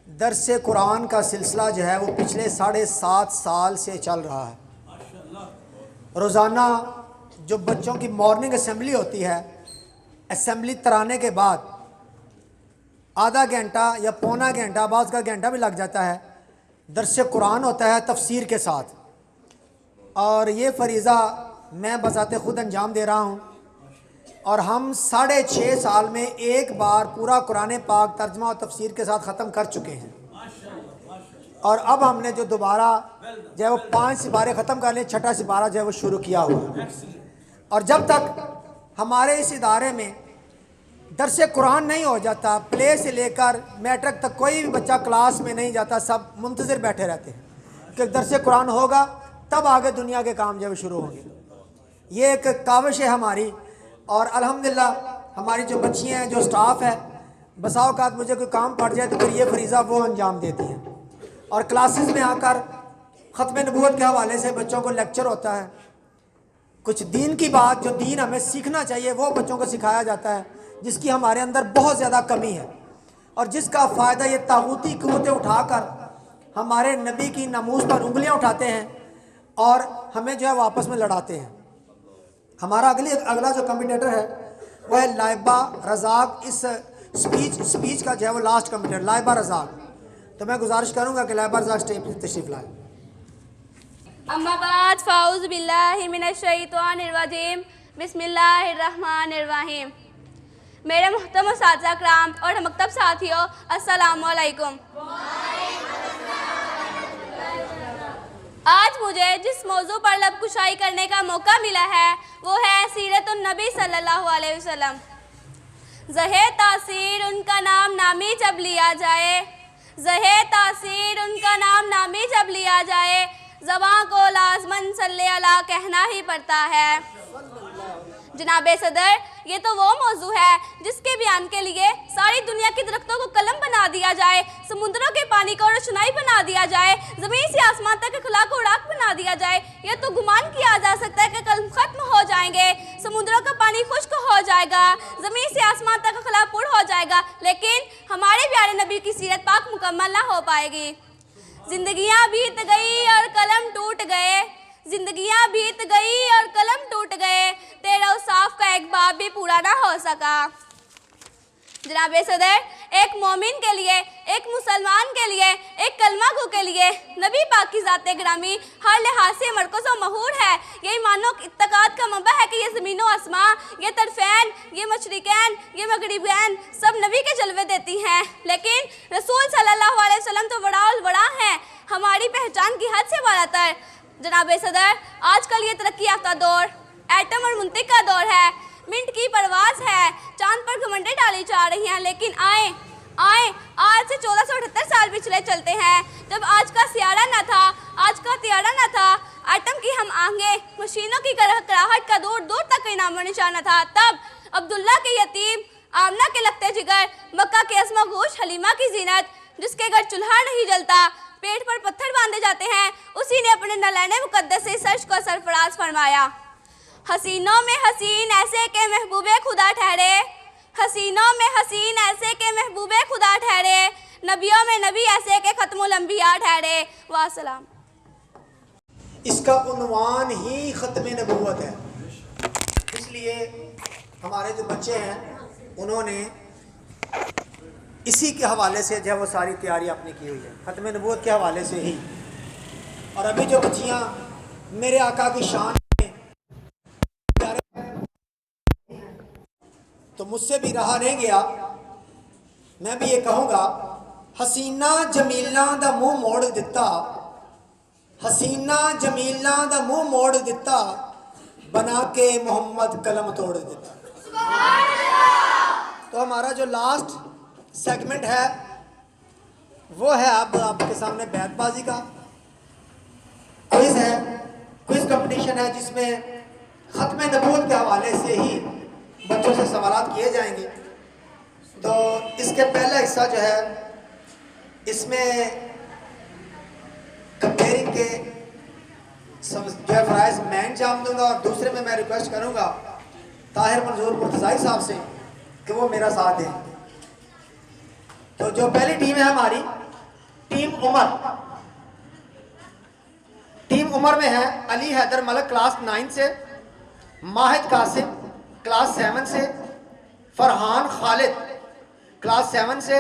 दर्स कुरान का सिलसिला जो है वो पिछले 7.5 साल से चल रहा है। रोज़ाना जो बच्चों की मॉर्निंग असेंबली होती है, असेंबली तराने के बाद आधा घंटा या पौना घंटा, बाद का घंटा भी लग जाता है, दर्स कुरान होता है तफसीर के साथ। और ये फरीज़ा मैं बज़ाते ख़ुद अंजाम दे रहा हूँ और हम 6.5 साल में एक बार पूरा कुरान पाक तर्जमा और तफसीर के साथ ख़त्म कर चुके हैं। और अब हमने जो दोबारा जो है वो 5 सिपारे ख़त्म कर लिए, 6ठा सिपारा जो है वो शुरू किया हुआ है। और जब तक हमारे इस इदारे में दर्स कुरान नहीं हो जाता, प्ले से लेकर मैट्रिक तक कोई भी बच्चा क्लास में नहीं जाता, सब मुंतज़िर बैठे रहते हैं कि दर्स कुरान होगा तब आगे दुनिया के काम जो है शुरू होंगे। ये एक काविश है हमारी। और अल्हम्दुलिल्लाह हमारी जो बच्चियाँ हैं, जो स्टाफ है, बसा औक़ात मुझे कोई काम पड़ जाए तो फिर ये फरीज़ा वो अंजाम देती हैं। और क्लासेस में आकर ख़त्म नबूवत के हवाले से बच्चों को लेक्चर होता है, कुछ दीन की बात जो दीन हमें सीखना चाहिए वो बच्चों को सिखाया जाता है, जिसकी हमारे अंदर बहुत ज़्यादा कमी है और जिसका फ़ायदा ये तागूती क़ुव्वतें उठाकर हमारे नबी की नमूज़ पर उंगलियां उठाते हैं और हमें जो है वापस में लड़ाते हैं। हमारा अगला जो कम्पिटेटर है वह है लाइबा रज़ाक। इस स्पीच का जो है वो लास्ट कम्पिटेटर लाइबा रज़ाक। तो मैं गुजारिश करूँगा कि लाइबा रज़ाक स्टेज पर तशरीफ़ लाए। अम्मा बाद फ़ाउज़ बिल्लाहि मिनश शैतानिर रजीम, बिस्मिल्लाहिर रहमानिर रहीम। मेरे मुहतरम उस्ताद कराम और मकतब साथियों, अस्सलामु अलैकुम। आज मुझे जिस मौजू पर लब कुशाई करने का मौका मिला है वो है सीरतुन नबी सल्लल्लाहु अलैहि वसल्लम। ज़हे तासीर उनका नाम नामी जब लिया जाए, ज़हे तासीर उनका नाम नामी जब लिया जाए, ज़बां को लाज़मन सल्ले अला कहना ही पड़ता है। जनाबे सदर, ये तो वो मौजू है जिसके बयान के लिए सारी दुनिया की दरख्तों को कलम बना दिया जाए, समुद्रों के पानी को रोशनाई बना दिया जाए, ज़मीन से आसमान तक के खुला को राख बना दिया जाए। ये तो गुमान किया जा सकता है कि कलम खत्म हो जाएंगे, समुद्रों का पानी खुश्क हो जाएगा, ज़मीन से आसमान तक का खुला पुर हो जाएगा, लेकिन हमारे प्यारे नबी की सीरत पाक मुकम्मल ना हो पाएगी। जिंदगियाँ बीत गई और कलम टूट गए, जिंदगियाँ बीत गई और कलम टूट गए, तेरा उसाफ का एक बाब भी पूरा ना हो सका। जनाबे सदर, एक मोमिन के लिए, एक मुसलमान के लिए, एक कलमा गो के लिए नबी पाक की ज़ाते गिरामी हर लिहाज से मरकज़ व महूर है। ये ईमानो इत्तकाद का मंबा है कि ये ज़मीन व आसमां, ये तरफ़ैन, ये मशरिकैन, ये मगरिबैन सब नबी के जलवे देती हैं। लेकिन रसूल सल्लल्लाहु अलैहि वसल्लम तो बड़ा और बड़ा हैं, हमारी पहचान की हद से बालातर। जनाबे सदर, आजकल ये तरक्की याफ्ता दौर, एटम और मुंतिक का दौर है, मिनट की परवाज़ है, चांद पर घमंडे डाली जा रही हैं। लेकिन आए आज से 1478 साल पिछले चलते हैं, जब आज का सियारा न था, आज का तियारा न था, एटम की हम आंखें, मशीनों की कराहट का दूर दूर तक कोई नामो निशान था। तब अब्दुल्ला के यतीम, आमना के लगते जिगर, मक्का के अस्मा गोश हलीमा की जीनत, जिसके घर चूल्हा नहीं जलता, पेट पर पत्थर बांधे जाते हैं, उसी ने अपने नलैने मुकद्दस से सर्च को सरफराज फरमाया। हसीनों में हसीन ऐसे के महबूबे खुदा ठहरे, हसीनों में हसीन ऐसे के महबूबे खुदा ठहरे, नबियों में नबी ऐसे के खत्मुल अंबिया ठहरे। वासलाम। इसका उन्वान ही ख़त्म नबूवत है, इसलिए हमारे जो बच्चे हैं उन्होंने इसी के हवाले से जो है वो सारी तैयारी अपनी की हुई है, ख़त्म नबूवत के हवाले से ही। और अभी जो बच्चियाँ मेरे आका की शान तो मुझसे भी रहा नहीं गया, मैं भी ये कहूँगा, हसीना जमीला दा मुँह मोड़ दिता, हसीना जमीला दा मुँह मोड़ दिता, बना के मोहम्मद कलम तोड़ देता। तो हमारा जो लास्ट सेगमेंट है वो है अब आपके सामने बैतबाजी का क्विज है। क्विज कंपटीशन है जिसमें ख़त्म नबूवत के हवाले से ही बच्चों से सवाल किए जाएंगे। तो इसके पहला हिस्सा जो है इसमें कंपेयरिंग के जो है फ़राइज़ मैं अंजाम दूंगा और दूसरे में मैं रिक्वेस्ट करूंगा ताहिर मंजूर मुर्तज़ाई साहब से कि वो मेरा साथ दें। तो जो पहली टीम है हमारी टीम उमर में है अली हैदर मलिक क्लास 9 से, माहिद कासिम क्लास 7 से, फरहान खालिद क्लास 7 से,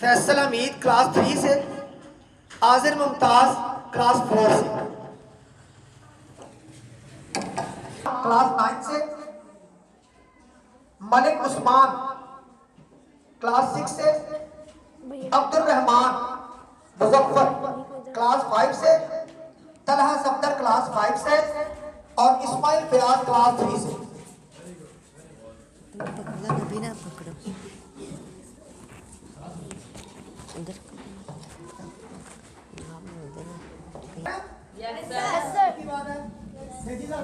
फैसल हमीद क्लास 3 से, आज़िर मुमताज़ क्लास 4 से। क्लास 9 से मलिक उस्मान क्लास 6 से, अब्दुल रहमान मुजफ्फर क्लास 5 से, तलहा सफदर क्लास 5 से और इस्माइल फयाज क्लास 3 से।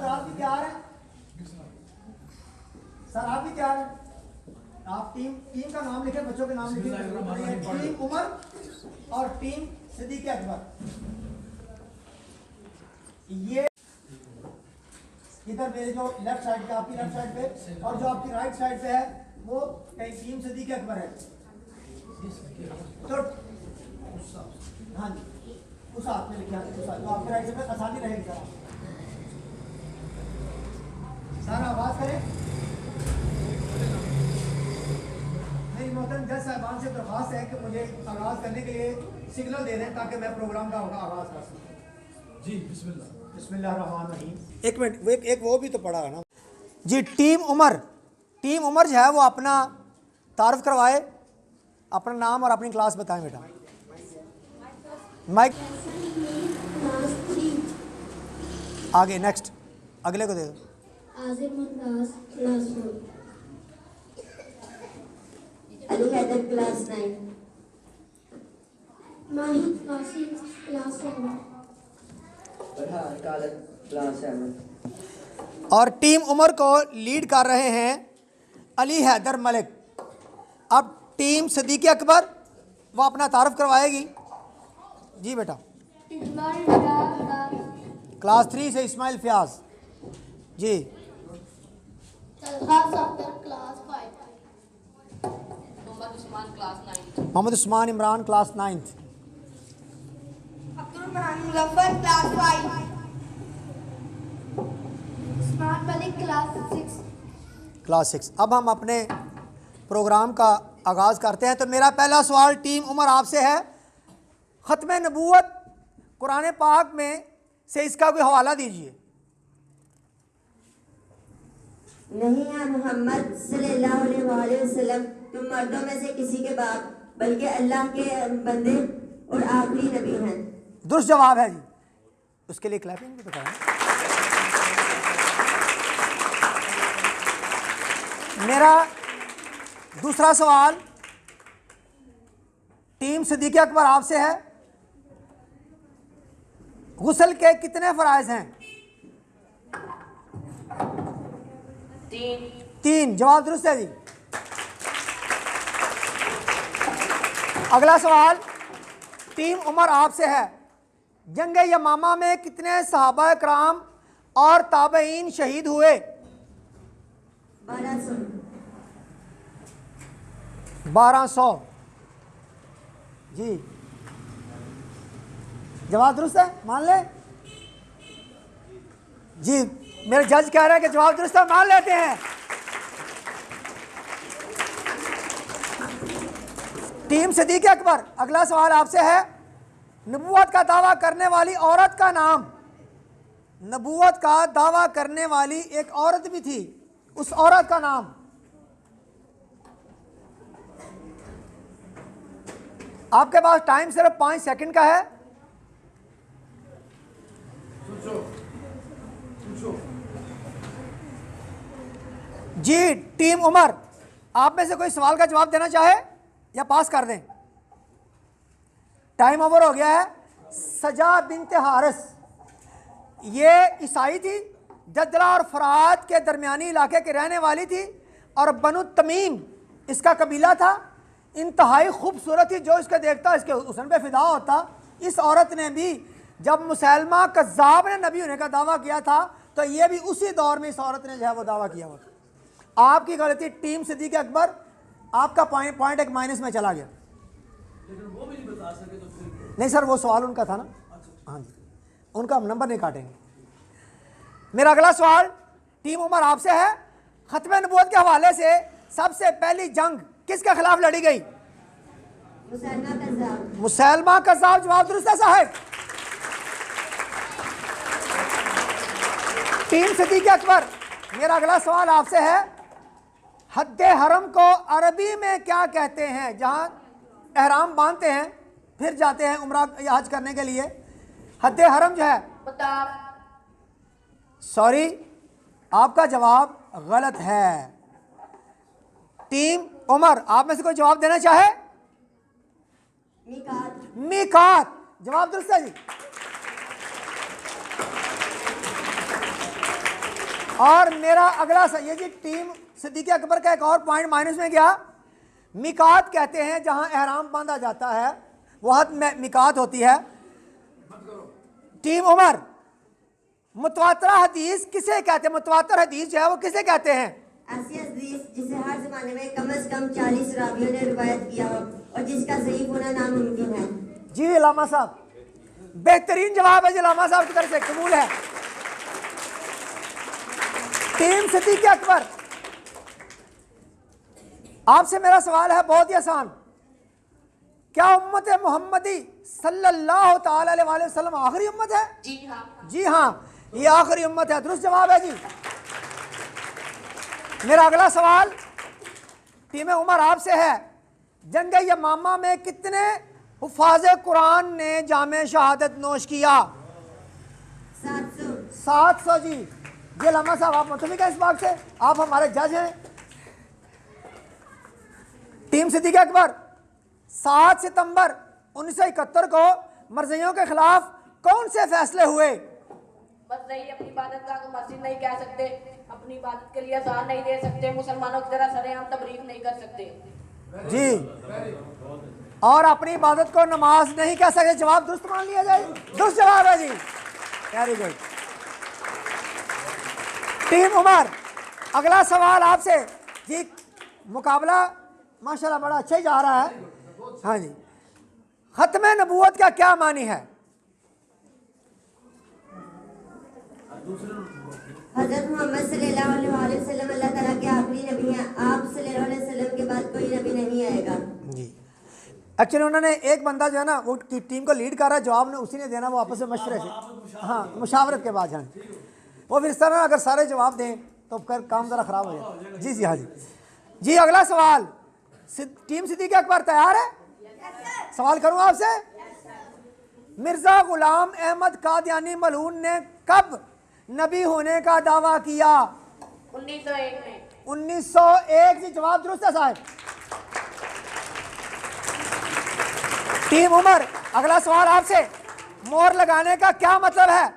आप भी तैयार हैं सर? आप भी तैयार हैं? आप टीम का नाम लिखें, बच्चों के नाम लिखें। टीम उमर और टीम सिद्दीक अकबर। ये इधर मेरे जो लेफ्ट साइड पे, आपकी लेफ्ट साइड पे और जो आपकी राइट साइड पे है वो टीम सिद्दीक अकबर है। तो हाँ जी उस हाथ में लिखा है, तो आपके राइट साइड पे आसानी रहेगी। सारा आवाज करें। मेरी मोहतरम जज साहबान से दरख्वास्त है कि मुझे आगाज करने के लिए सिग्नल दे दें ताकि मैं प्रोग्राम का आगाज कर सकूं। जी बिस्मिल्लाहिर्रहमानिर्रहीम। एक मिनट, एक वो भी तो पढ़ा है ना जी। टीम उमर जो है वो अपना तारुफ करवाए, अपना नाम और अपनी क्लास बताएं बेटा। माइक आगे, नेक्स्ट अगले को दे दो। आज़िर Mumtaz class 4, Ali Haider class 9, माहिद Qasim class 7, Farhan Khalid class 7। और टीम उमर को लीड कर रहे हैं अली हैदर मलिक। अब टीम सिद्दीक अकबर वो अपना तारुफ करवाएगी। जी बेटा। क्लास 3 से Ismail Fayaz ji. Mohammad Usman Imran class 9। Abdul Rahman Muzaffar class 5, Usman Malik class 6। अब हम अपने प्रोग्राम का आगाज़ करते हैं। तो मेरा पहला सवाल टीम उमर आपसे है, ख़त्म नबूवत कुरान पाक में से इसका कोई हवाला दीजिए। नहीं या मोहम्मद सल्लल्लाहु अलैहि वसल्लम, तुम मर्दों में से किसी के बाप बल्कि अल्लाह के बंदे और आखिरी नबी हैं। दुरुस्त जवाब है जी। उसके लिए क्लैपिंग भी तो करें। मेरा दूसरा सवाल टीम सिद्दीक अकबर आपसे है, गुस्ल के कितने फ़राइज़ हैं? 3। जवाब दुरुस्त है जी। अगला सवाल टीम उमर आपसे है, जंग यमामा में कितने सहाबा कराम और ताबईन शहीद हुए? 1200 जी। जवाब दुरुस्त है, मान ले जी। मेरे जज कह रहे हैं कि जवाब दुरुस्त है, मान लेते हैं। टीम सिद्दीक अकबर, अगला सवाल आपसे है, नबूवत का दावा करने वाली औरत का नाम। नबूवत का दावा करने वाली एक औरत भी थी, उस औरत का नाम। आपके पास टाइम सिर्फ 5 सेकंड का है। जी टीम उमर, आप में से कोई सवाल का जवाब देना चाहे या पास कर दें? टाइम ओवर हो गया है। सजा बिनते हारिस, ये ईसाई थी, जदला और फरात के दरमियानी इलाके के रहने वाली थी और बनु तमीम इसका कबीला था। इंतहाई खूबसूरत थी, जो इसके देखता इसके हुस्न पे फिदा होता। इस औरत ने भी जब मुसैलमा कज़्ज़ाब ने नबी होने का दावा किया था तो ये भी उसी दौर में इस औरत ने जो है वो दावा किया हुआ था। आपकी गलती टीम सिद्दीक़ अकबर, आपका पॉइंट एक माइनस में चला गया। नहीं सर, वो सवाल उनका था ना। हाँ जी, उनका हम नंबर नहीं काटेंगे। मेरा अगला सवाल टीम उमर आपसे है। खत्म नबूवत के हवाले से सबसे पहली जंग किसके खिलाफ लड़ी गई? मुसैलमा कज़्ज़ाब। जवाब दुरुस्त है साहब। टीम सिद्दीक़ अकबर, मेरा अगला सवाल आपसे है। हद्द हरम को अरबी में क्या कहते हैं? जहां एहराम बांधते हैं फिर जाते हैं उम्रा या हज करने के लिए, हद्द हरम जो है। सॉरी, आपका जवाब गलत है। टीम उमर, आप में से कोई जवाब देना चाहे? मीकात। जवाब दुरुस्त है जी। और मेरा अगला ये जी टीम सिद्दीक़ अकबर का एक और पॉइंट माइनस में गया। मिकात कहते हैं जहां एहराम बांधा जाता है, वह मिकात होती है। टीम उमर, मुतवातरा हदीस किसे कहते हैं? मुतवातर हदीस जो है वो किसे कहते हैं? ऐसी हदीस जिसे हर जमाने में कम से कम 40 रावियों ने रिवायत किया हो और जिसका सही होना नामुमकिन है। जी लामा साहब, बेहतरीन जवाब है जी, लामा साहब की तरफ से कबूल है। टीम सिद्दीक़ अकबर, आपसे मेरा सवाल है बहुत ही आसान। क्या उम्मत मोहम्मदी सल्लल्लाहु ताला अलैहि वसल्लम आखिरी उम्मत है? जी हाँ। जी हाँ, ये आखिरी उम्मत है। दुरुस्त जवाब है जी। मेरा अगला सवाल टीम उमर आपसे है। जंग यमामा में कितने हुफ़ाज़ कुरान ने जामे शहादत नोश किया? 700 जी। ये लामा साहब, आप मुतफ़िक़ हैं इस बात से? आप हमारे जज हैं। टीम सिद्दीक़ अकबर, 7 सितंबर 1971 को मरज़इयों के खिलाफ कौन से फैसले हुए? मरज़ई अपनी इबादत का मस्जिद नहीं कह सकते, अपनी इबादत के लिए अज़ान नहीं दे सकते, मुसलमानों की तरह सरेआम तबलीग नहीं कर सकते जी, और अपनी इबादत को नमाज नहीं कह सकते। जवाब दुरुस्त मान लिया जाए। दुरुस्त जवाब है जी। Very good. टीम उमर, अगला सवाल आपसे जी। मुकाबला माशाल्लाह बड़ा अच्छा ही जा रहा है। हाँ जी, खत्म नबूवत का क्या मानी है? हज़रत मोहम्मद सल्लल्लाहु अलैहि वसल्लम अल्लाह ताला के आखिरी नबी हैं। आप सल्लल्लाहु अलैहि वसल्लम के बाद कोई नबी नहीं आएगा। जी, एक्चुअली उन्होंने एक बंदा जो है ना वो टीम को लीड कर रहा है, जवाब ने उसी ने देना, वो आपस में मशवरे से, हाँ मुशावरत के बाद। हाँ, वो फिर इस तरह अगर सारे जवाब दें तो फिर काम ज़रा ख़राब हो जाए। जी जी हाँ जी। जी अगला सवाल, टीम सिद्दीक़ अकबर तैयार है? सवाल करूँ आपसे। मिर्ज़ा ग़ुलाम अहमद कादियानी मलऊन ने कब नबी होने का दावा किया? 1901 में। 1901 जी। जवाब दुरुस्त है साहब। टीम उमर, अगला सवाल आपसे। मोहर लगाने का क्या मतलब है?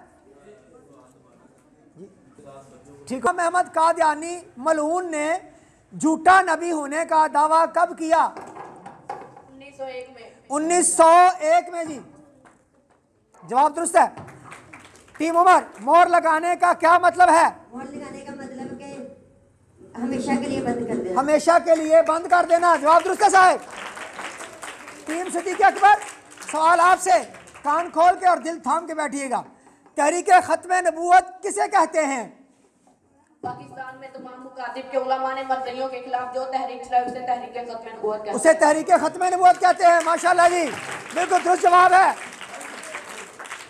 ठीक है, अहमद कादियानी मलऊन ने झूठा नबी होने का दावा कब किया? 1901 में। 1901 में जी। जवाब दुरुस्त है। टीम उमर, मोहर लगाने का क्या मतलब है? मोहर लगाने का मतलब कि हमेशा के लिए बंद कर देना। हमेशा के लिए बंद कर देना। जवाब दुरुस्त है साहब। टीम सिद्दीक़ अकबर, सवाल आपसे, कान खोल के और दिल थाम के बैठिएगा। तहरीक खत्म नबूवत किसे कहते हैं? पाकिस्तान में तमाम मुकातिब के उलमा ने मरज़इयों के खिलाफ जो तहरीक चलाई उसे तहरीक खत्म नबूवत कहते हैं। उसे तहरीक खत्म नबूवत कहते हैं। माशाल्लाह जी, बिल्कुल दुरुस्त जवाब है।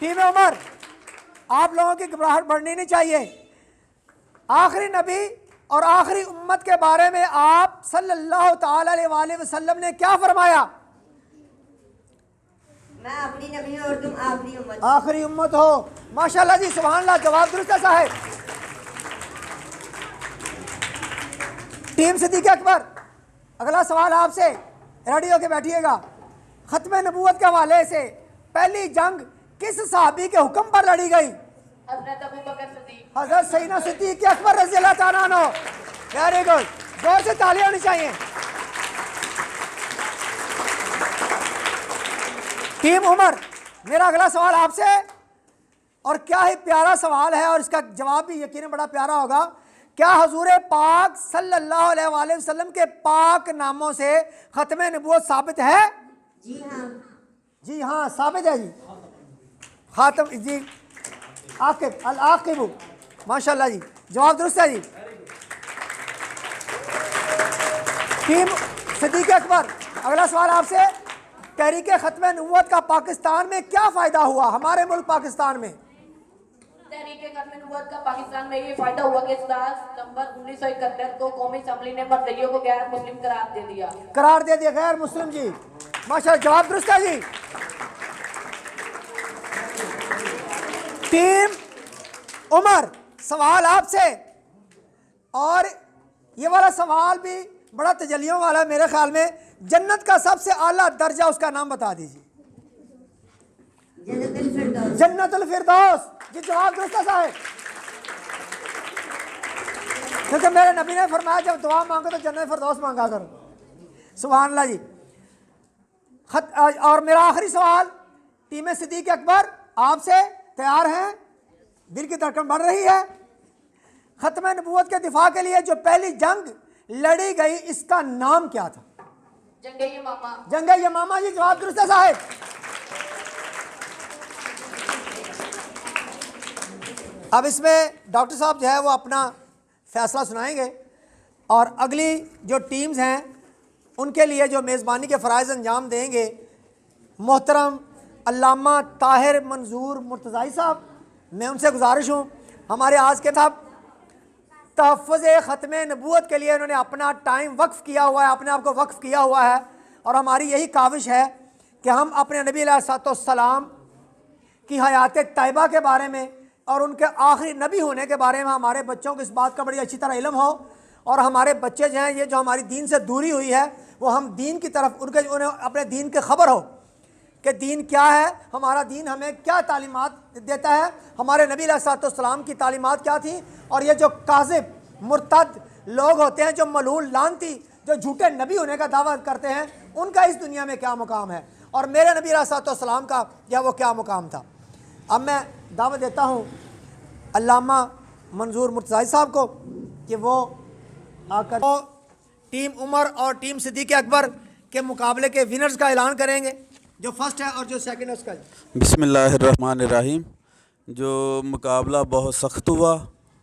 टीम उमर, आप लोगों की घबराहट बढ़नी नहीं चाहिए। आखिरी नबी और आखिरी उम्मत के बारे में आप सल्लल्लाहु ताला अलैहि वसल्लम ने क्या फरमाया? मैं आखिरी नबी हूं और तुम आखिरी उम्मत। आखिरी उम्मत हो। माशाल्लाह जी, सुभान अल्लाह। जवाब दुरुस्त है साहब। टीम सिद्दीक़ अकबर, अगला सवाल आपसे, रेडी होके बैठिएगा। खत्म नबूवत के हवाले से पहली जंग किस सहाबी के हुक्म पर लड़ी गई? हजरत अबू बकर सिद्दीक। हजरत सैयदना सिद्दीक अकबर रज़ी अल्लाह तआला अन्हु। वेरी गुड, जोर से तालियां होनी चाहिए। टीम उमर, मेरा अगला सवाल आपसे, और क्या ही प्यारा सवाल है और इसका जवाब भी यकीनन बड़ा प्यारा होगा। क्या हुजूर पाक सल्लल्लाहु अलैहि वसल्लम के पाक नामों से खत्म नबूवत साबित है? जी हाँ। जी हाँ साबित है जी। खातम जी आकिब अल आकिबु, माशाल्लाह जी, जवाब दुरुस्त है जी। टीम सिद्दीक अकबर, अगला सवाल आपसे, तहरीक खत्म नबूवत का पाकिस्तान में क्या फ़ायदा हुआ? हमारे मुल्क पाकिस्तान में तहरीक खत्म नबूवत का पाकिस्तान में ये फायदा हुआ कि 10 सितंबर 1971 को कौमी असम्बली ने मरज़इयों को गैर मुस्लिम करार दे दिया। गैर मुस्लिम जी, माशाल्लाह, जवाब दुरुस्त है जी। टीम उमर, सवाल आपसे, और ये वाला सवाल भी बड़ा तजलियों वाला है मेरे ख्याल में। जन्नत का सबसे आला दर्जा उसका नाम बता दीजिए। जन्नतुल फिरदौस जी, जवाब दुरुस्त है साहब। क्योंकि मेरे नबी ने फरमाया जब दुआ मांगो तो जन्नत फिरदौस मांगा करो। सुभान अल्लाह जी। और मेरा आखिरी सवाल टीम सिद्दीक अकबर आपसे, तैयार हैं? दिल की धड़कन बढ़ रही है। खत्म नबूवत के दिफा के लिए जो पहली जंग लड़ी गई, इसका नाम क्या था? जंगे यमामा। जंगे यमामा जी, जवाब दुरुस्त है साहब। अब इसमें डॉक्टर साहब जो है वो अपना फैसला सुनाएंगे, और अगली जो टीम्स हैं उनके लिए जो मेज़बानी के फ़राइज़ अंजाम देंगे मोहतरम अल्लामा ताहिर मंजूर मुर्तज़ाई साहब। मैं उनसे गुजारिश हूँ, हमारे आज के साहब तहफ़्फ़ुज़ ख़त्म नबूवत के लिए उन्होंने अपना टाइम वक्फ़ किया हुआ है, अपने आप को वक्फ़ किया हुआ है, और हमारी यही काविश है कि हम अपने नबी अलैहिस्सलाम की हयात तैयबा के बारे में और उनके आखिरी नबी होने के बारे में हमारे बच्चों को इस बात का बड़ी अच्छी तरह इल्म हो, और हमारे बच्चे जो हैं ये जो हमारी दीन से दूरी हुई है वो हम दीन की तरफ उन्हें अपने दीन की खबर हो कि दीन क्या है, हमारा दीन हमें क्या तालीमात देता है, हमारे नबी अलैहिस्सलाम की तालीमात क्या थी, और ये जो काज़िब मुर्तद लोग होते हैं, जो मलूल लानती, जो झूठे नबी होने का दावा करते हैं, उनका इस दुनिया में क्या मुकाम है, और मेरे नबी अलैहिस्सलाम का या वो क्या मुकाम था। अब मैं दावत देता हूँ अल्लामा मंजूर मुर्तज़ाई साहब को कि वो आकर तो टीम उमर और टीम सिद्दीक अकबर के मुकाबले के विनर्स का ऐलान करेंगे, जो फर्स्ट है और जो सेकंड है उसका। बिस्मिल्लाहिर्रहमानिर्रहीम। जो मुकाबला बहुत सख्त हुआ,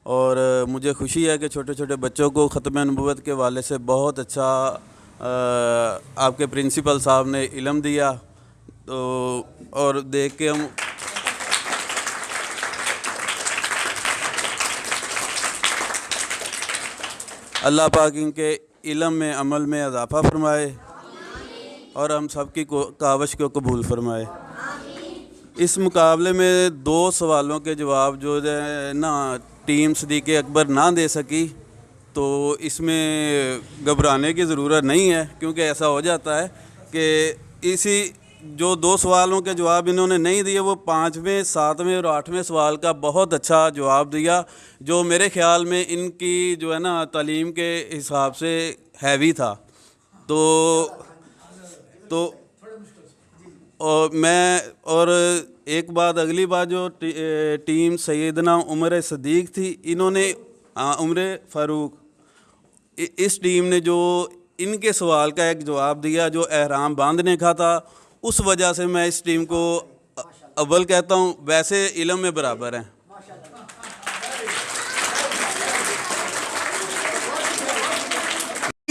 और मुझे खुशी है कि छोटे छोटे बच्चों को ख़त्म नबूवत के वाले से बहुत अच्छा आपके प्रिंसिपल साहब ने इल्म दिया, तो और देख के हम अल्लाह पाक इनके इल्म में अमल में इजाफ़ा फरमाए और हम सब की काविश को कबूल फरमाए। इस मुकाबले में 2 सवालों के जवाब जो है ना टीम सिद्दीक अकबर ना दे सकी, तो इसमें घबराने की ज़रूरत नहीं है, क्योंकि ऐसा हो जाता है कि इसी जो 2 सवालों के जवाब इन्होंने नहीं दिए, वो 5वें, 7वें और 8वें सवाल का बहुत अच्छा जवाब दिया, जो मेरे ख़्याल में इनकी जो है ना तालीम के हिसाब से हैवी था। तो और एक बात, अगली बात जो टीम सैयदना उमर सिद्दीक थी, इन्होंने उमर फ़ारूक, इस टीम ने जो इनके सवाल का एक जवाब दिया जो एहराम बांधने का था, उस वजह से मैं इस टीम को अव्वल कहता हूँ। वैसे इल्म में बराबर हैं।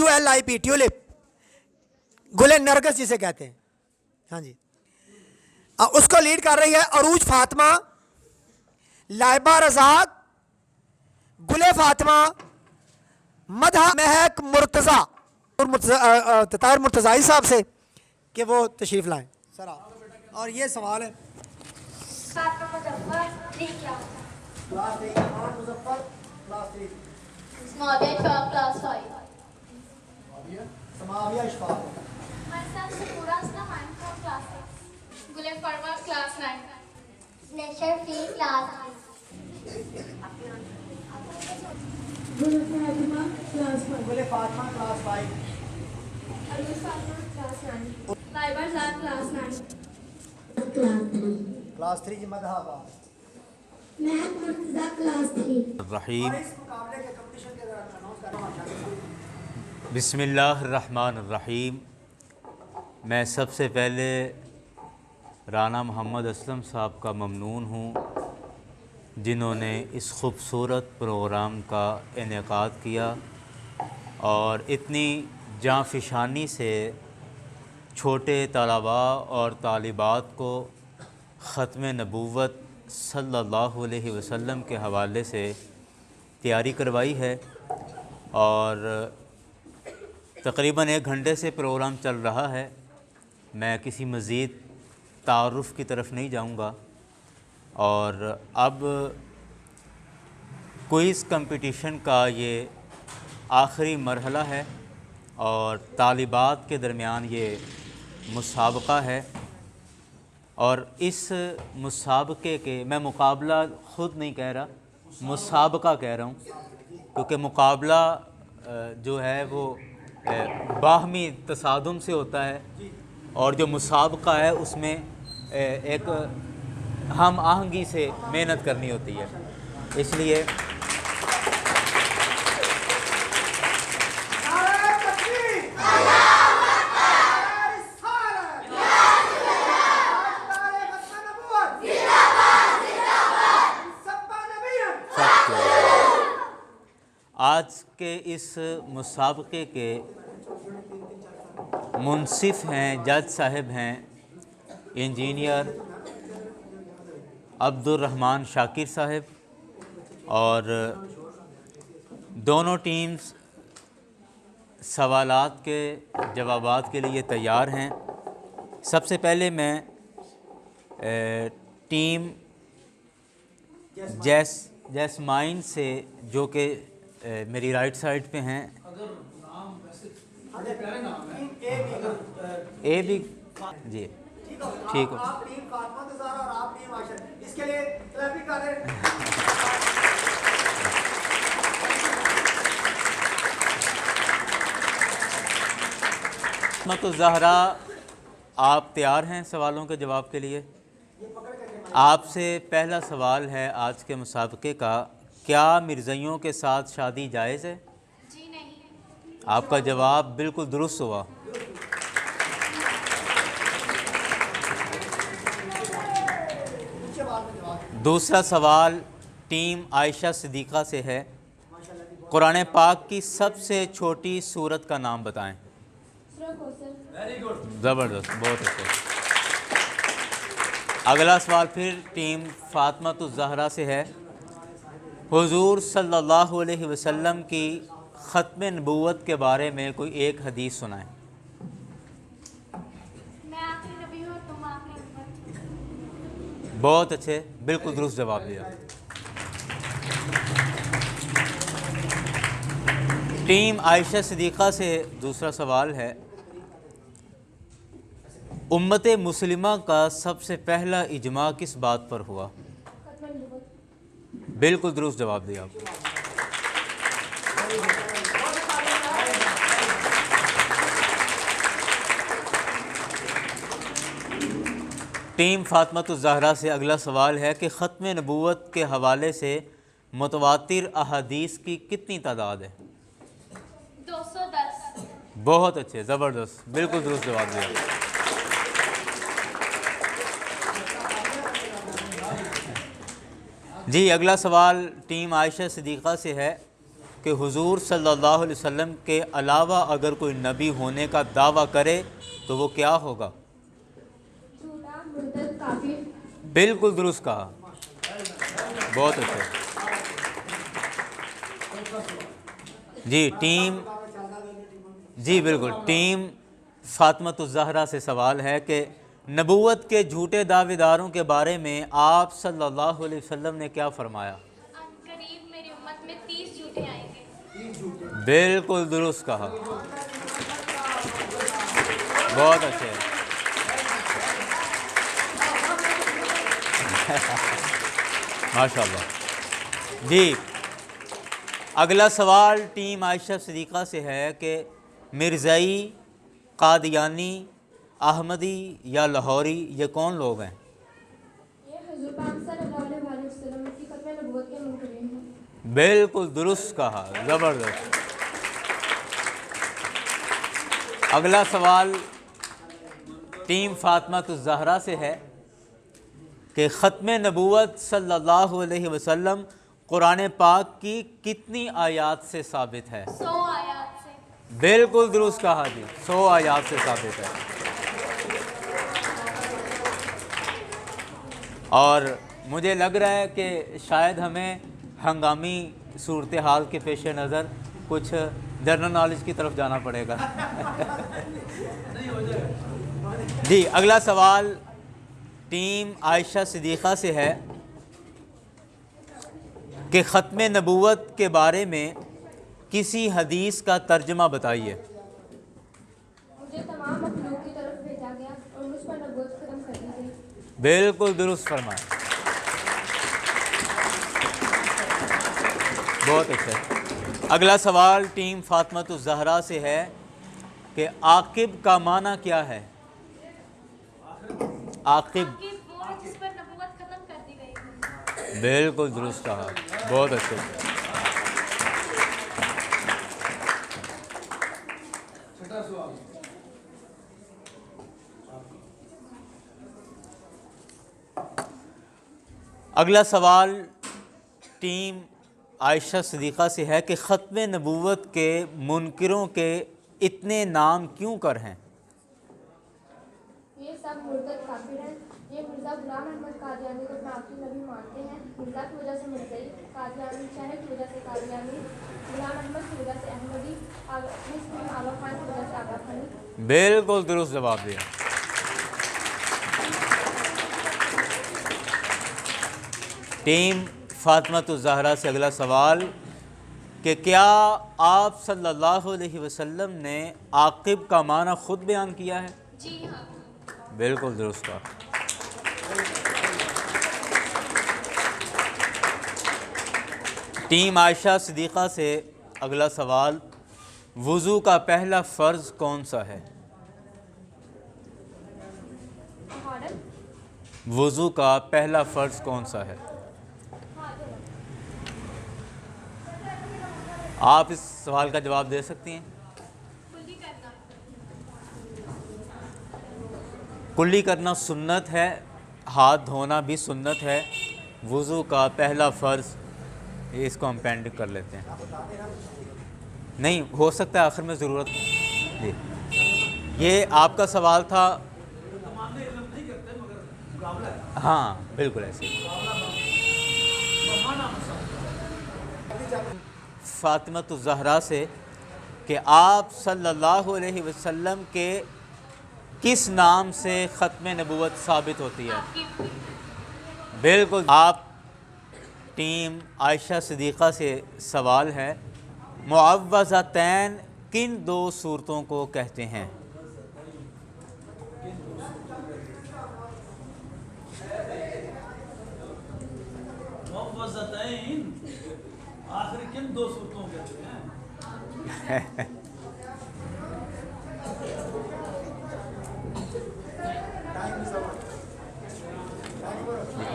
ULIP ट्यूलिप, गुले नरगस जिसे कहते हैं, हाँ जी, उसको लीड कर रही है अरूज फातिमा, लाइबा रज़ाक, गुले फातिमा, मदहा महक मुर्तज़ा और ताहिर मुर्तज़ाई साहब से कि वो तशरीफ़ लाएं सर आप। और ये सवाल है Myself, Shakura Aslam, I'm from class 6. Gule Farwa, class 9. Nesher Fee, class 6. Gul Fatima, class 1. गुल Fatima class 5, Alus Fatma, class 9. Laiba साहब क्लास 9। Class 3. क्लास 3 जी मदहाबा। Mehak Murtaza, class 3. रहीम इस मुकाबले के कंपटीशन के दौरान अनाउंस करना माशाअल्लाह। बिस्मिल्लाहिर्रहमानिर्रहीम। मैं सबसे पहले राना मोहम्मद असलम साहब का ममनून हूँ जिन्होंने इस खूबसूरत प्रोग्राम का इनेकाद किया और इतनी जाँफिशानी से छोटे तलबा और तालिबात को ख़त्म नबूवत सल्लल्लाहु अलैहि वसल्लम के हवाले से तैयारी करवाई है। और तकरीबन 1 घंटे से प्रोग्राम चल रहा है। मैं किसी मज़ीद तारुफ़ की तरफ नहीं जाऊंगा। और अब क्विज़ कंपटीशन का ये आखिरी मरहला है और तालिबात के दरमियान ये मुसाबका है। और इस मुसाबके के, मैं मुकाबला ख़ुद नहीं कह रहा, मुसाबका कह रहा हूँ, क्योंकि मुकाबला जो है वो बाहमी तसादुम से होता है और जो मुसाबका है उसमें एक हम आहंगी से मेहनत करनी होती है। इसलिए आज के इस मुसाबके के मुनसिफ हैं, जज साहब हैं इंजीनियर अब्दुर्रहमान शाकिर साहब। और दोनों टीम्स सवालात के जवाबात के लिए तैयार हैं। सबसे पहले मैं टीम जैस्माइन से, जो कि मेरी राइट साइड पे हैं, ए भी जी ठीक हो। आप टीम फातिमा ज़हरा और आप टीम आयशा, इसके लिए क्लैपिंग करें। फातिमा ज़हरा, आप तैयार हैं सवालों के जवाब के लिए? आपसे पहला सवाल है आज के मुसाबके का, क्या मिर्ज़इयों के साथ शादी जायज़ है? जी नहीं। आपका जवाब बिल्कुल दुरुस्त हुआ। दूसरा सवाल टीम आयशा सिद्दीक़ा से है। कुरान पाक की सबसे छोटी सूरत का नाम बताएं। ज़बरदस्त, बहुत अच्छे। अगला सवाल फिर टीम फातिमा ज़हरा से है। हुजूर सल्लल्लाहु अलैहि वसल्लम की ख़त्म नबूवत के बारे में कोई एक हदीस सुनाएं। मैं आखिरी नबी हूँ, तुम आखिरी उम्मत। बहुत अच्छे, बिल्कुल दुरुस्त जवाब दिया। टीम आयशा सिद्दीक़ा से दूसरा सवाल है। उम्मत मुस्लिमा का सबसे पहला इजमा किस बात पर हुआ? बिल्कुल दुरुस्त जवाब दिया आपको। टीम फातिमा ज़हरा से अगला सवाल है कि ख़त्म नबूवत के हवाले से मुतवातिर अहादीस की कितनी तादाद है? 210। बहुत अच्छे, ज़बरदस्त, बिल्कुल दुरुस्त जवाब दिया। जी अगला सवाल टीम आयशा सिद्दीक़ा से है कि हुजूर सल्लल्लाहु अलैहि वसल्लम के अलावा अगर कोई नबी होने का दावा करे तो वो क्या होगा? झूठा, मुर्तद, काफिर। बिल्कुल दुरुस्त कहा, बहुत अच्छे। जी बिल्कुल, टीम फातिमा ज़हरा से सवाल है कि नबूवत के झूठे दावेदारों के बारे में आप सल्लल्लाहु अलैहि वसल्लम ने क्या फरमाया? करीब मेरी उम्मत में 30 झूठे आएंगे। बिल्कुल दुरुस्त कहा। बहुत अच्छे। माशाल्लाह जी। अगला सवाल टीम आयशा सिद्दीक़ा से है कि मिर्ज़ाई, कादियानी, अहमदी या लाहौरी ये कौन लोग हैं? ये हुज़ूर पाक सल्लल्लाहु अलैहि वसल्लम की खत्म नबूवत के मुनकरीन हैं। बिल्कुल दुरुस्त कहा, ज़बरदस्त। अगला सवाल टीम फ़ातिमा ज़हरा से है कि ख़त्म नबूवत सल्लल्लाहु अलैहि वसल्लम कुरान पाक की कितनी आयात से साबित है? 100 आयात से। बिल्कुल दुरुस्त कहा जी, 100 आयात से साबित है। और मुझे लग रहा है कि शायद हमें हंगामी सूरत हाल के पेश नज़र कुछ जनरल नॉलेज की तरफ जाना पड़ेगा। जी। अगला सवाल टीम आयशा सिद्दीक़ा से है कि ख़त्म नबूवत के बारे में किसी हदीस का तर्जमा बताइए। मुझे तमाम मखलूक की तरफ भेजा गया और मुझ पर नबूवत खत्म कर दी गई। बिल्कुल दुरुस्त फरमाया, बहुत अच्छा। अगला सवाल टीम फ़ातिमा ज़हरा से है कि आकिब का माना क्या है? आकिब जिस पर नबूवत खत्म कर दी गई। बिल्कुल दुरुस्त कहा, बहुत अच्छे। अगला सवाल टीम आयशा सिद्दीक़ा से है कि ख़त्म नबूवत के मुनकिरों के इतने नाम क्यों कर हैं? ये सब मुर्तद काफिर हैं। ये मिर्ज़ा गुलाम अहमद कादियानी को अपना आखिरी नबी मानते हैं। मिर्ज़ा की वजह से मिर्ज़ाई, कादियानी शहर की वजह से कादियानी, गुलाम अहमद की वजह से अहमदी, आगा खान की वजह से आगा खानी। बिल्कुल दुरुस्त जवाब दिया। टीम फ़ातिमा ज़हरा से अगला सवाल कि क्या आप सल्लल्लाहु अलैहि वसल्लम ने आकिब का माना ख़ुद बयान किया है? जी हाँ। बिल्कुल दुरुस्त कहा। टीम आयशा सिद्दीक़ा से अगला सवाल वज़ू का पहला फ़र्ज़ कौन सा है? वज़ू का पहला फ़र्ज़ कौन सा है? आप इस सवाल का जवाब दे सकती हैं। कुल्ली करना सुन्नत है, हाथ धोना भी सुन्नत है। वज़ू का पहला फ़र्ज़, इसको हम पेंडिंग कर लेते हैं। नहीं हो सकता है आखिर में ज़रूरत जी। ये आपका सवाल था। हाँ बिल्कुल ऐसे। फ़ातिमा ज़हरा से कि आप सल्लल्लाहु अलैहि वसल्लम के किस नाम से ख़त्म नबूवत साबित होती है? बिल्कुल। आप टीम आयशा सिद्दीक़ा से सवाल है मुअव्वज़तैन किन दो सूरतों को कहते हैं? आखिर किन दो सूरतों को कहते हैं?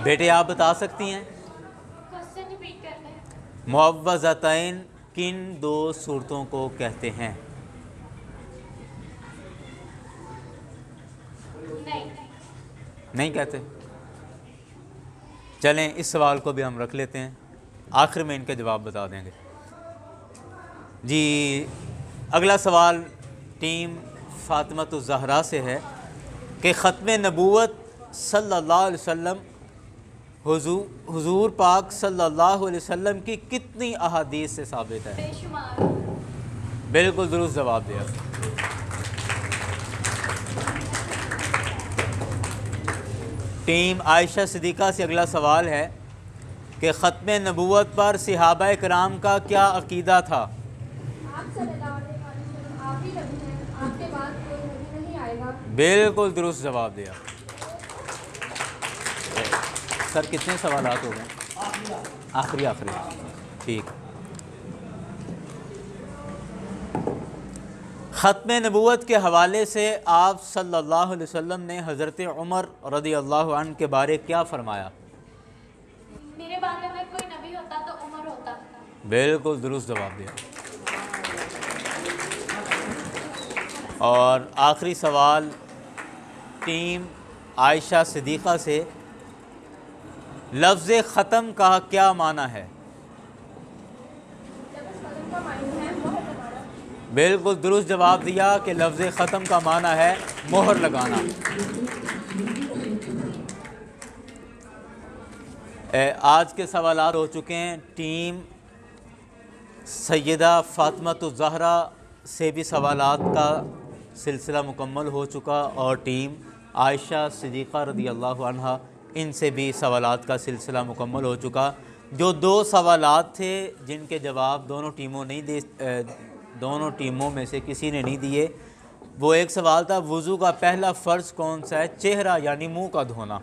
बेटे आप बता सकती हैं। क्वेश्चन रिपीट करना है। मुअव्वज़तैन किन दो सूरतों को कहते हैं? नहीं कहते। चलें इस सवाल को भी हम रख लेते हैं, आखिर में इनके जवाब बता देंगे जी। अगला सवाल टीम फ़ातिमा ज़हरा से है कि ख़त्म नबूवत सल्लल्लाहु अलैहि वसल्लम हुजूर पाक सल्लल्लाहु अलैहि वसल्लम की कितनी अहादीस से साबित है? बेशुमार। बिल्कुल दुरुस्त जवाब दिया। टीम आयशा सिद्दीक़ा से अगला सवाल है कि ख़त्म नबूवत पर सहाबा कराम का क्या अक़ीदा था? आप सल्लल्लाहु अलैहि वसल्लम आखिरी नबी हैं, आपके बाद कोई नबी नहीं आएगा। देना। बिल्कुल दुरुस्त जवाब दिया। सर कितने सवालात हो गए? आखिरी ठीक। ख़त्म नबूवत के हवाले से आप सल्लल्लाहु अलैहि वसल्लम ने हज़रत उमर रज़ी अल्लाह अन्हु के बारे क्या फ़रमाया? मेरे बारे में कोई नबी होता तो उमर होता। बिल्कुल दुरुस्त जवाब दिया। और आखिरी सवाल टीम आयशा सिद्दीक़ा से, लफ्ज़ ख़त्म का क्या माना है? बिल्कुल दुरुस्त जवाब दिया कि लफ्ज़ ख़त्म का माना है मोहर लगाना। आज के सवालात हो चुके हैं। टीम सैयदा फ़ातिमा-तुज़-ज़हरा से भी सवालात का सिलसिला मुकम्मल हो चुका और टीम आयशा सिद्दीक़ा रज़ी अल्लाह अन्हा इनसे भी सवालात का सिलसिला मुकम्मल हो चुका। जो दो सवालात थे जिनके जवाब दोनों टीमों में से किसी ने नहीं दिए, वो एक सवाल था वज़ू का पहला फ़र्ज़ कौन सा है? चेहरा यानी मुंह का धोना।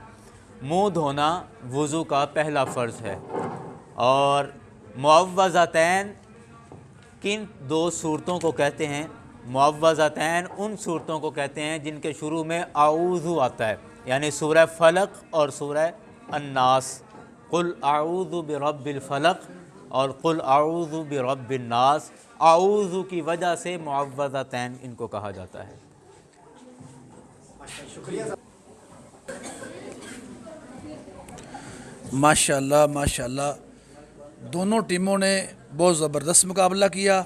मुंह धोना वज़ू का पहला फ़र्ज़ है। और मुअव्वज़तैन किन दो सूरतों को कहते हैं? मुअव्वज़तैन उन सूरतों को कहते हैं जिनके शुरू में आऊज़ु आता है, यानी सूरह फ़लक और सूरह अन्नास। कुल आऊज़ु बिरब्बिल फ़लक और कुल आऊज़ु बिरब्बिन नास। आऊज़ु की वजह से मुअव्वज़तैन इनको कहा जाता है। माशाअल्लाह माशाअल्लाह, दोनों टीमों ने बहुत ज़बरदस्त मुकाबला किया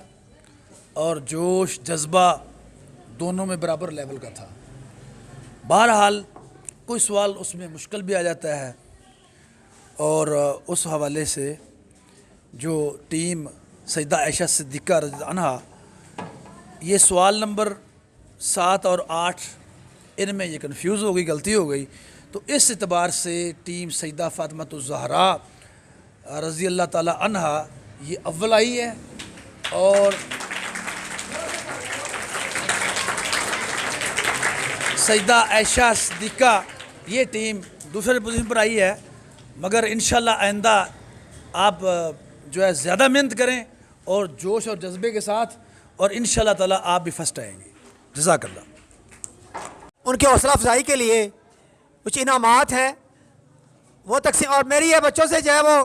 और जोश जज्बा दोनों में बराबर लेवल का था। बहरहाल कोई सवाल उसमें मुश्किल भी आ जाता है और उस हवाले से जो टीम सैयदा आयशा सिद्दीक़ा रज़ी अन्हा, ये सवाल नंबर 7 और 8 इनमें ये कन्फ्यूज़ हो गई, गलती हो गई। तो इस एतबार से टीम सैयदा फ़ातिमा-तुज़-ज़हरा रज़ी अल्लाह ताला अन्हा ये अव्वल आई है और सैयदा आयशा सिद्दीक़ा ये टीम दूसरे पोजीशन पर आई है। मगर इंशाल्लाह आइंदा आप जो है ज़्यादा मेहनत करें और जोश और जज्बे के साथ, और इंशाल्लाह ताला आप भी फर्स्ट आएंगे। जज़ाकल्लाह। उनकी हौसला अफजाई के लिए कुछ इनामात हैं वो तकसीम, और मेरी ये बच्चों से जो है वो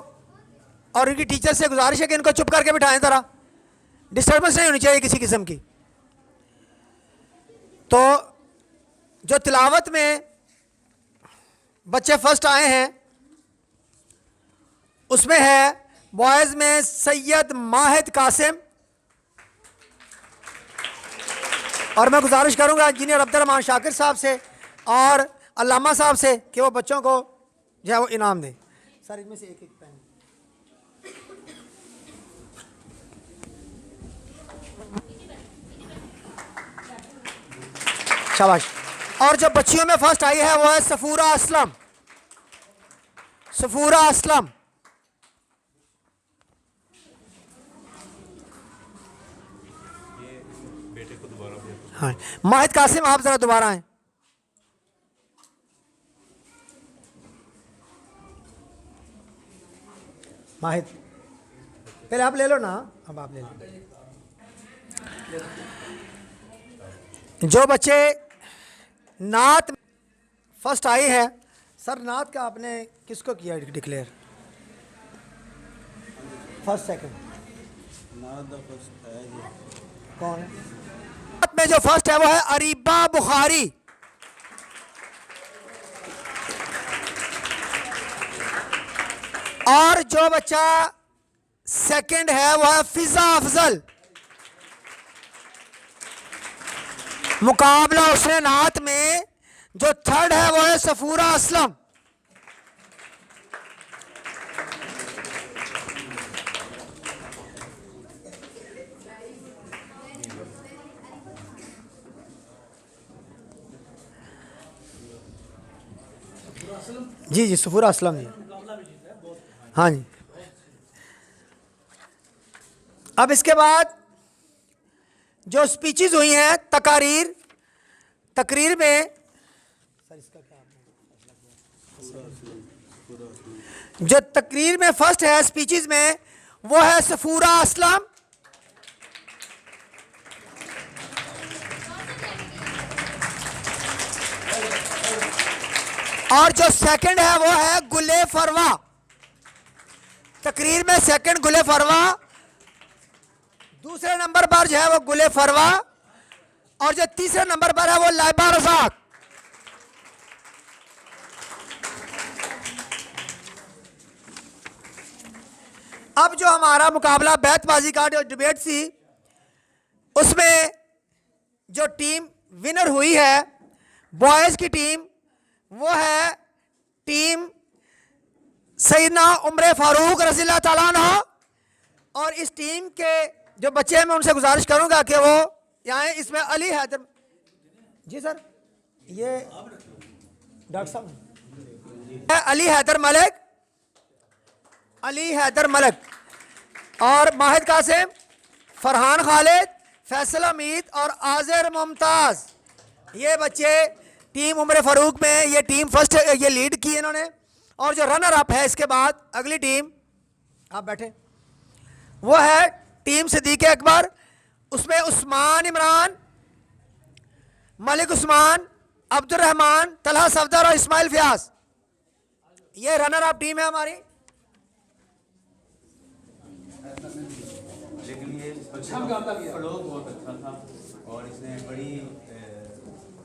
और उनकी टीचर से गुजारिश है कि इनको चुप करके बिठाएं, ज़रा डिस्टर्बेंस नहीं होनी चाहिए किसी किस्म की। तो जो तिलावत में बच्चे फर्स्ट आए हैं उसमें है बॉयज़ में सैयद माहिद कासिम, और मैं गुजारिश करूंगा इंजीनियर अब्दुर्रहमान शाकिर साहब से और अल्लामा साहब से कि वो बच्चों को जो है वो इनाम दें। सर इनमें से एक पेन। शाबाश। और जो बच्चियों में फर्स्ट आई है वो है सफूरा असलम। सफूरा असलम, हाँ। माहिद कासिम आप जरा दोबारा आए। माहिद पहले आप ले लो ना, अब आप ले लो। जो बच्चे नात फर्स्ट आई है, सर नात का आपने किसको किया डिक्लेयर? फर्स्ट सेकंड कौन है? नात में जो फर्स्ट है वो है अरीबा बुखारी। और जो बच्चा सेकंड है वो है फिजा अफजल। मुकाबला उसने नात में जो थर्ड है वो है सफूरा असलम। जी जी सफूरा असलम जी, हाँ जी। अब इसके बाद जो स्पीचेस हुई हैं, तकारीर, तकरीर में जो तकरीर में फर्स्ट है स्पीचेस में वो है सफूरा असलम। और जो सेकंड है वो है गुले फरवा। तकरीर में सेकंड गुले फरवा, दूसरे नंबर पर जो है वो गुले फरवा, और जो तीसरे नंबर पर है वो लाइबा रज़ाक। अब जो हमारा मुकाबला बैतबाजी का जो डिबेट थी उसमें जो टीम विनर हुई है बॉयज़ की टीम वो है टीम सैयदना उमर फारूक रज़ियल्लाहु ताला अन्हु। और इस टीम के जो बच्चे हैं मैं उनसे गुजारिश करूंगा कि वो यहाँ इसमें अली हैदर जी सर ये डॉक्टर साहब अली हैदर मलिक और माहिद कासिम, फरहान खालिद, फैसल हमीद और आज़िर मुमताज़, ये बच्चे टीम उमर फारूक में ये टीम फर्स्ट ये लीड की इन्होंने। और जो रनर अप है इसके बाद अगली टीम आप बैठे वो है टीम सिद्दीक़ अकबर, उसमें उस्मान इमरान, मलिक उस्मान, अब्दुर्रहमान, तलहा सफदर और इस्माइल फयाज, ये रनर अप टीम है हमारी। लेकिन ये फ्लो बहुत अच्छा था और इसने बड़ी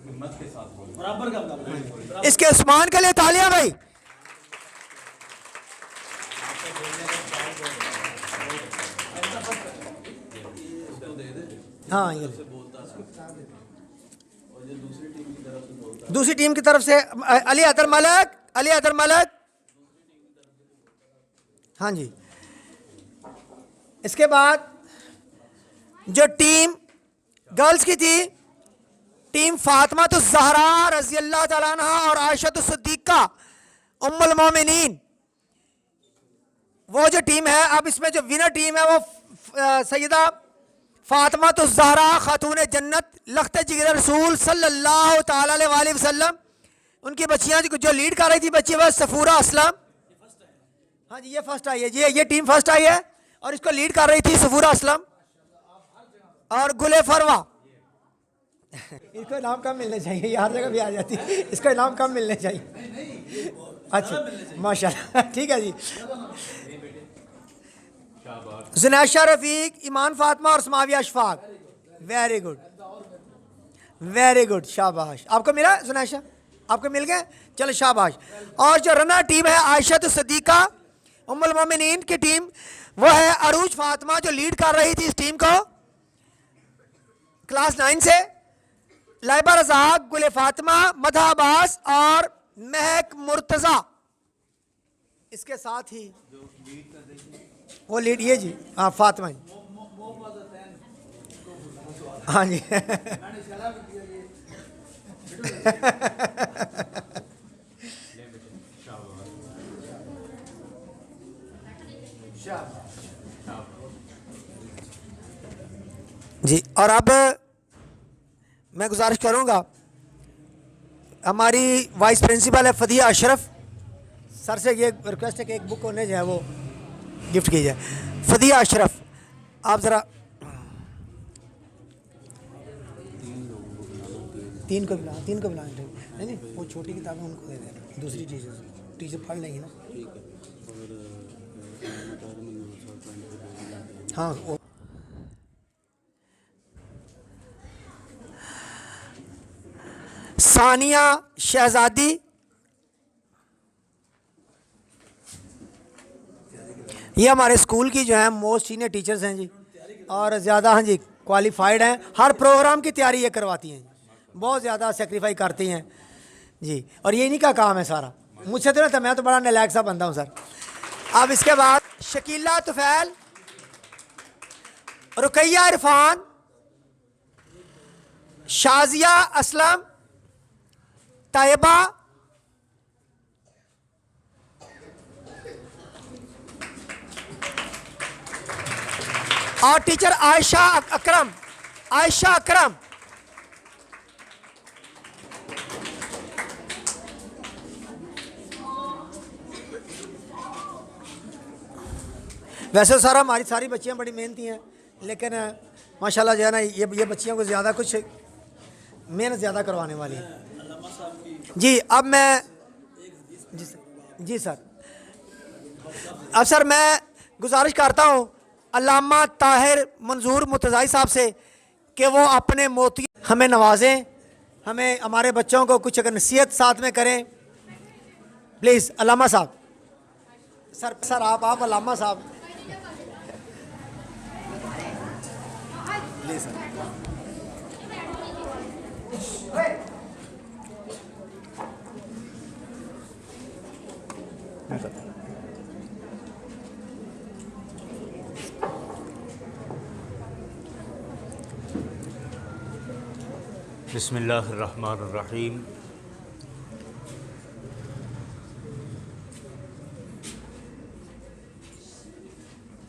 हिम्मत के साथ बराबर का इसके उस्मान के लिए तालियां भाई। हाँ ये दूसरी टीम की तरफ से अली हैदर मलिक हाँ जी। इसके बाद जो टीम गर्ल्स की थी टीम फातिमा तो ज़हरा रज़ियल्लाहु ताला अन्हा और आयशा तो सिद्दीक़ा उम्मुल मोमिनीन, वो जो टीम है। अब इसमें जो विनर टीम है वो सैयदा फातिमा तो ज़हरा खातून जन्नत लख्त जिगर रसूल सल्लल्लाहु ताला अलैहि वसल्लम, उनकी बच्चियां जो लीड कर रही थी बच्ची वह सफूरा असलम। हाँ जी ये फर्स्ट आई है, ये टीम फर्स्ट आई है और इसको लीड कर रही थी सफूरा असलम और गुले फरवा। इसको इनाम कम मिलने चाहिए, हर जगह भी आ जाती है, इसको इनाम कम मिलने चाहिए। अच्छा माशाल्लाह ठीक है जी। जुनैशा रफ़ीक, ईमान फातिमा और समाविया अशफाक, वेरी गुड शाबाश। आपको मिला जुनैशा, आपको मिल गए, चलो शाबाश। और जो रनर टीम है आयशा तो सिद्दीक़ा उम्मुल मोमिनीन की टीम वो है अरूज फातिमा जो लीड कर रही थी इस टीम को क्लास 9 से, लाइबा रज़ाक, गुले फातिमा, मधा अब्बास और महक मुर्तज़ा। इसके साथ ही वो लीड ये जी हाँ फातिमा जी हाँ जी जी। और अब मैं गुजारिश करूंगा हमारी वाइस प्रिंसिपल है फदिया अशरफ सर से ये रिक्वेस्ट है कि एक बुक होने जो है वो गिफ्ट की जाए। फदिया अशरफ आप ज़रा तीन को बुला नहीं वो छोटी किताबें उनको दे दें, दूसरी टीचर पढ़ लेंगी ना। हाँ वो सानिया शहजादी, ये हमारे स्कूल की जो है मोस्ट सीनियर टीचर्स हैं जी और ज़्यादा हाँ जी क्वालिफाइड हैं, हर प्रोग्राम की तैयारी ये करवाती हैं, बहुत ज़्यादा सेक्रीफाई करती हैं जी। और ये इन्हीं का काम है सारा, मुझसे तो नहीं था, मैं तो बड़ा नालायक सा बंदा हूँ सर। अब इसके बाद शकीला तुफैल, रुकैया इरफान, शाजिया असलम, ताइबा, और टीचर आयशा अकरम वैसे सारा हमारी सारी बच्चियाँ बड़ी मेहनती हैं, लेकिन माशाल्लाह जो है ना ये बच्चियों को ज़्यादा कुछ मेहनत ज़्यादा करवाने वाली है। जी अब मैं जी सर अब सर मैं गुजारिश करता हूँ अल्लामा ताहिर मंजूर मुर्तज़ाई साहब से कि वो अपने मोती हमें नवाजें, हमें हमारे बच्चों को कुछ अगर नसीहत साथ में करें। प्लीज़ अल्लामा साहब। सर आप अल्लामा साहब प्लीज़ सर। बिस्मिल्लाहिर्रहमानिर्रहीम।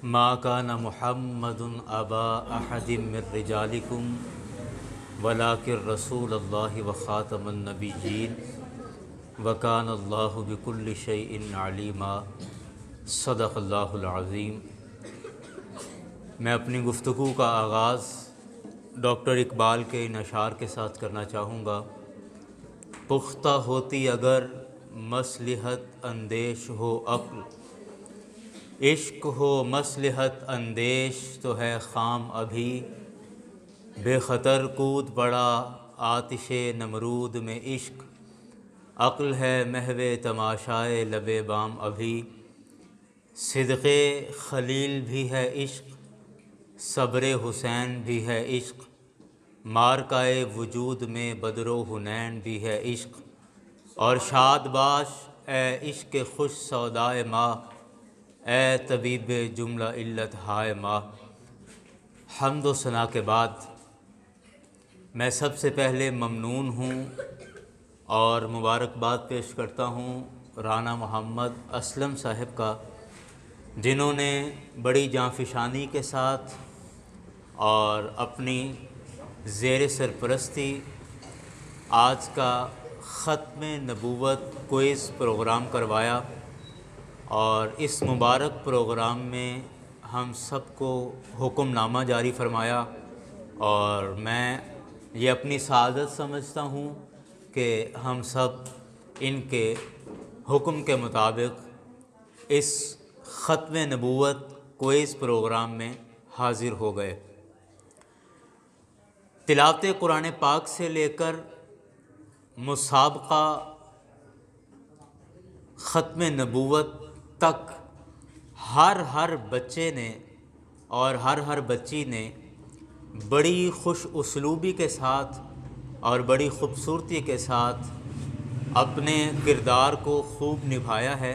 मा काना मुहम्मदुन अबा अहदिम मिर रिजालिकुम वलाकिर रसूलुल्लाहि व खातमुन नबिय्यीन व काना अल्लाहु बिकुल्लि शैइन अलीमा। सदक़ल्लाहुल अज़ीम। मैं अपनी गुफ्तगू का आगाज़ डॉक्टर इकबाल के इन अशार के साथ करना चाहूँगा। पुख्ता होती अगर मसलिहत अंदेश हो अक्ल, इश्क हो मसलिहत अंदेश तो है ख़ाम अभी। बेख़तर कूद पड़ा आतिशे नमरूद में इश्क, अक्ल है महवे तमाशाए लबे बाम अभी। सिदक़े खलील भी है इश्क, सब्र हुसैन भी है इश्क, मारकाए वजूद में बदरो हुनैन भी है इश्क। और शादबाश ए इश्क खुश सौदाए माँ, ए तबीब जुमला इल्लत हाय माँ। हम्द व सना के बाद मैं सबसे पहले ममनून हूँ और मुबारकबाद पेश करता हूँ राना मोहम्मद असलम साहब का, जिन्होंने बड़ी जाँफिशानी के साथ और अपनी ज़ेर सरपरस्ती आज का ख़त्म नबूवत क्विज़ प्रोग्राम करवाया। और इस मुबारक प्रोग्राम में हम सबको हुक्मनामा जारी फरमाया। और मैं ये अपनी सादत समझता हूँ कि हम सब इनके हुक्म के मुताबिक इस ख़त्म नबूवत क्विज़ प्रोग्राम में हाज़िर हो गए। तिलावत कुरान पाक से लेकर मुसाबका ख़त्म नबूवत तक हर बच्चे ने और हर बच्ची ने बड़ी खुश उसलूबी के साथ और बड़ी ख़ूबसूरती के साथ अपने किरदार को खूब निभाया है,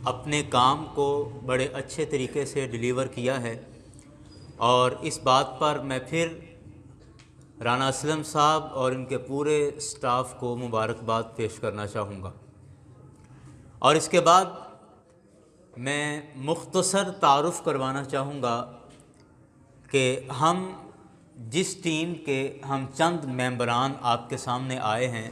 अपने काम को बड़े अच्छे तरीके से डिलीवर किया है। और इस बात पर मैं फिर राना असलम साहब और इनके पूरे स्टाफ को मुबारकबाद पेश करना चाहूँगा। और इसके बाद मैं मुख्तसर तारुफ़ करवाना चाहूँगा कि हम जिस टीम के हम चंद मेंबरान आपके सामने आए हैं,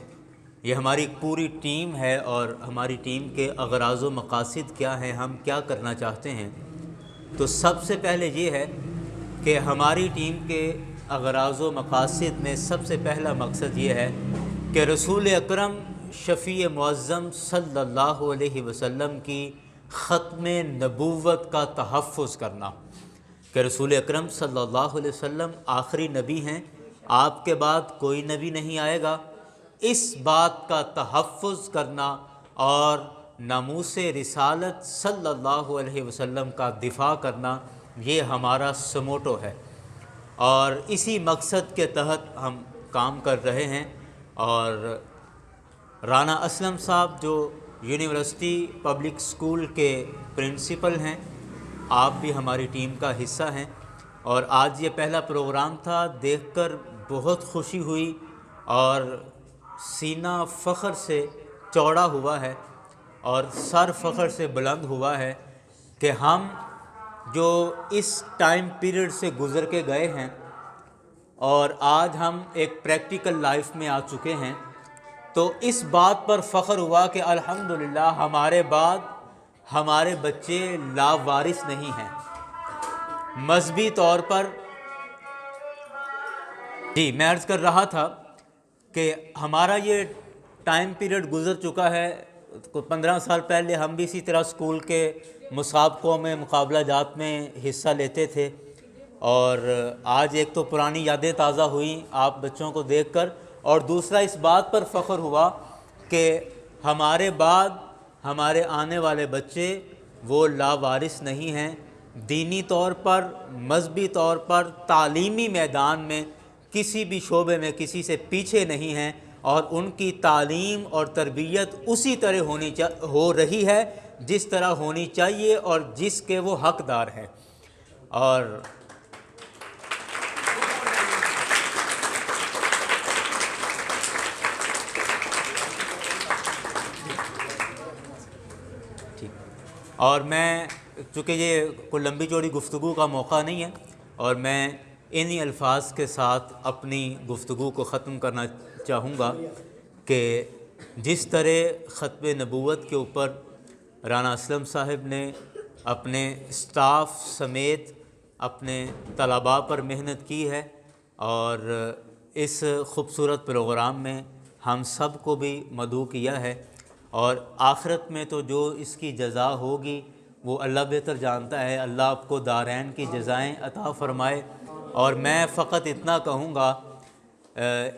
ये हमारी पूरी टीम है और हमारी टीम के अगराज़ व मकासिद क्या हैं, हम क्या करना चाहते हैं। तो सबसे पहले ये है कि हमारी टीम के अगराज़ व मकासिद में सबसे पहला मकसद ये है कि रसूल अकरम शफ़ी मुअज़्ज़म सल्लल्लाहु अलैहि वसल्लम की ख़त्म नबूवत का तहफ़्फ़ुज़ करना, कि रसूल अकरम सल्लल्लाहु अलैहि वसल्लम आखिरी नबी हैं, आपके बाद कोई नबी नहीं आएगा। इस बात का तहफ़्फ़ुज़ करना और नामूसे रिसालत सल्लल्लाहु अलैहि वसल्लम का दिफ़ा करना, ये हमारा समोटो है और इसी मकसद के तहत हम काम कर रहे हैं। और राना असलम साहब जो यूनिवर्सिटी पब्लिक स्कूल के प्रिंसिपल हैं, आप भी हमारी टीम का हिस्सा हैं। और आज ये पहला प्रोग्राम था, देखकर बहुत खुशी हुई और सीना फ़ख्र से चौड़ा हुआ है और सर फ़ख्र से बुलंद हुआ है कि हम जो इस टाइम पीरियड से गुज़र के गए हैं और आज हम एक प्रैक्टिकल लाइफ में आ चुके हैं, तो इस बात पर फ़ख्र हुआ कि अल्हम्दुलिल्लाह हमारे बाद हमारे बच्चे लावारिस नहीं हैं। मजहबी तौर पर जी मैं अर्ज़ कर रहा था कि हमारा ये टाइम पीरियड गुज़र चुका है। 15 साल पहले हम भी इसी तरह स्कूल के मुसाबकों में, मुकाबला जात में हिस्सा लेते थे, और आज एक तो पुरानी यादें ताज़ा हुई आप बच्चों को देखकर, और दूसरा इस बात पर फ़ख्र हुआ कि हमारे बाद हमारे आने वाले बच्चे वो लावारिस नहीं हैं, दीनी तौर पर, मजहबी तौर पर, तालीमी मैदान में किसी भी शोबे में किसी से पीछे नहीं हैं, और उनकी तालीम और तरबियत उसी तरह हो रही है जिस तरह होनी चाहिए और जिसके वो हकदार हैं। और और मैं, चूँकि ये कोई लंबी चौड़ी गुफ्तगू का मौका नहीं है, और मैं इन्हीं अल्फाज के साथ अपनी गुफ्तगू को ख़त्म करना चाहूँगा कि जिस तरह ख़त्म नबूवत के ऊपर राना असलम साहब ने अपने स्टाफ समेत अपने तलबा पर मेहनत की है, और इस खूबसूरत प्रोग्राम में हम सब को भी मदऊ किया है, और आखिरत में तो जो इसकी जज़ा होगी वो अल्लाह बेहतर जानता है। अल्लाह आपको दारैन की जज़ाएँ अता फ़रमाए। और मैं फ़कत इतना कहूँगा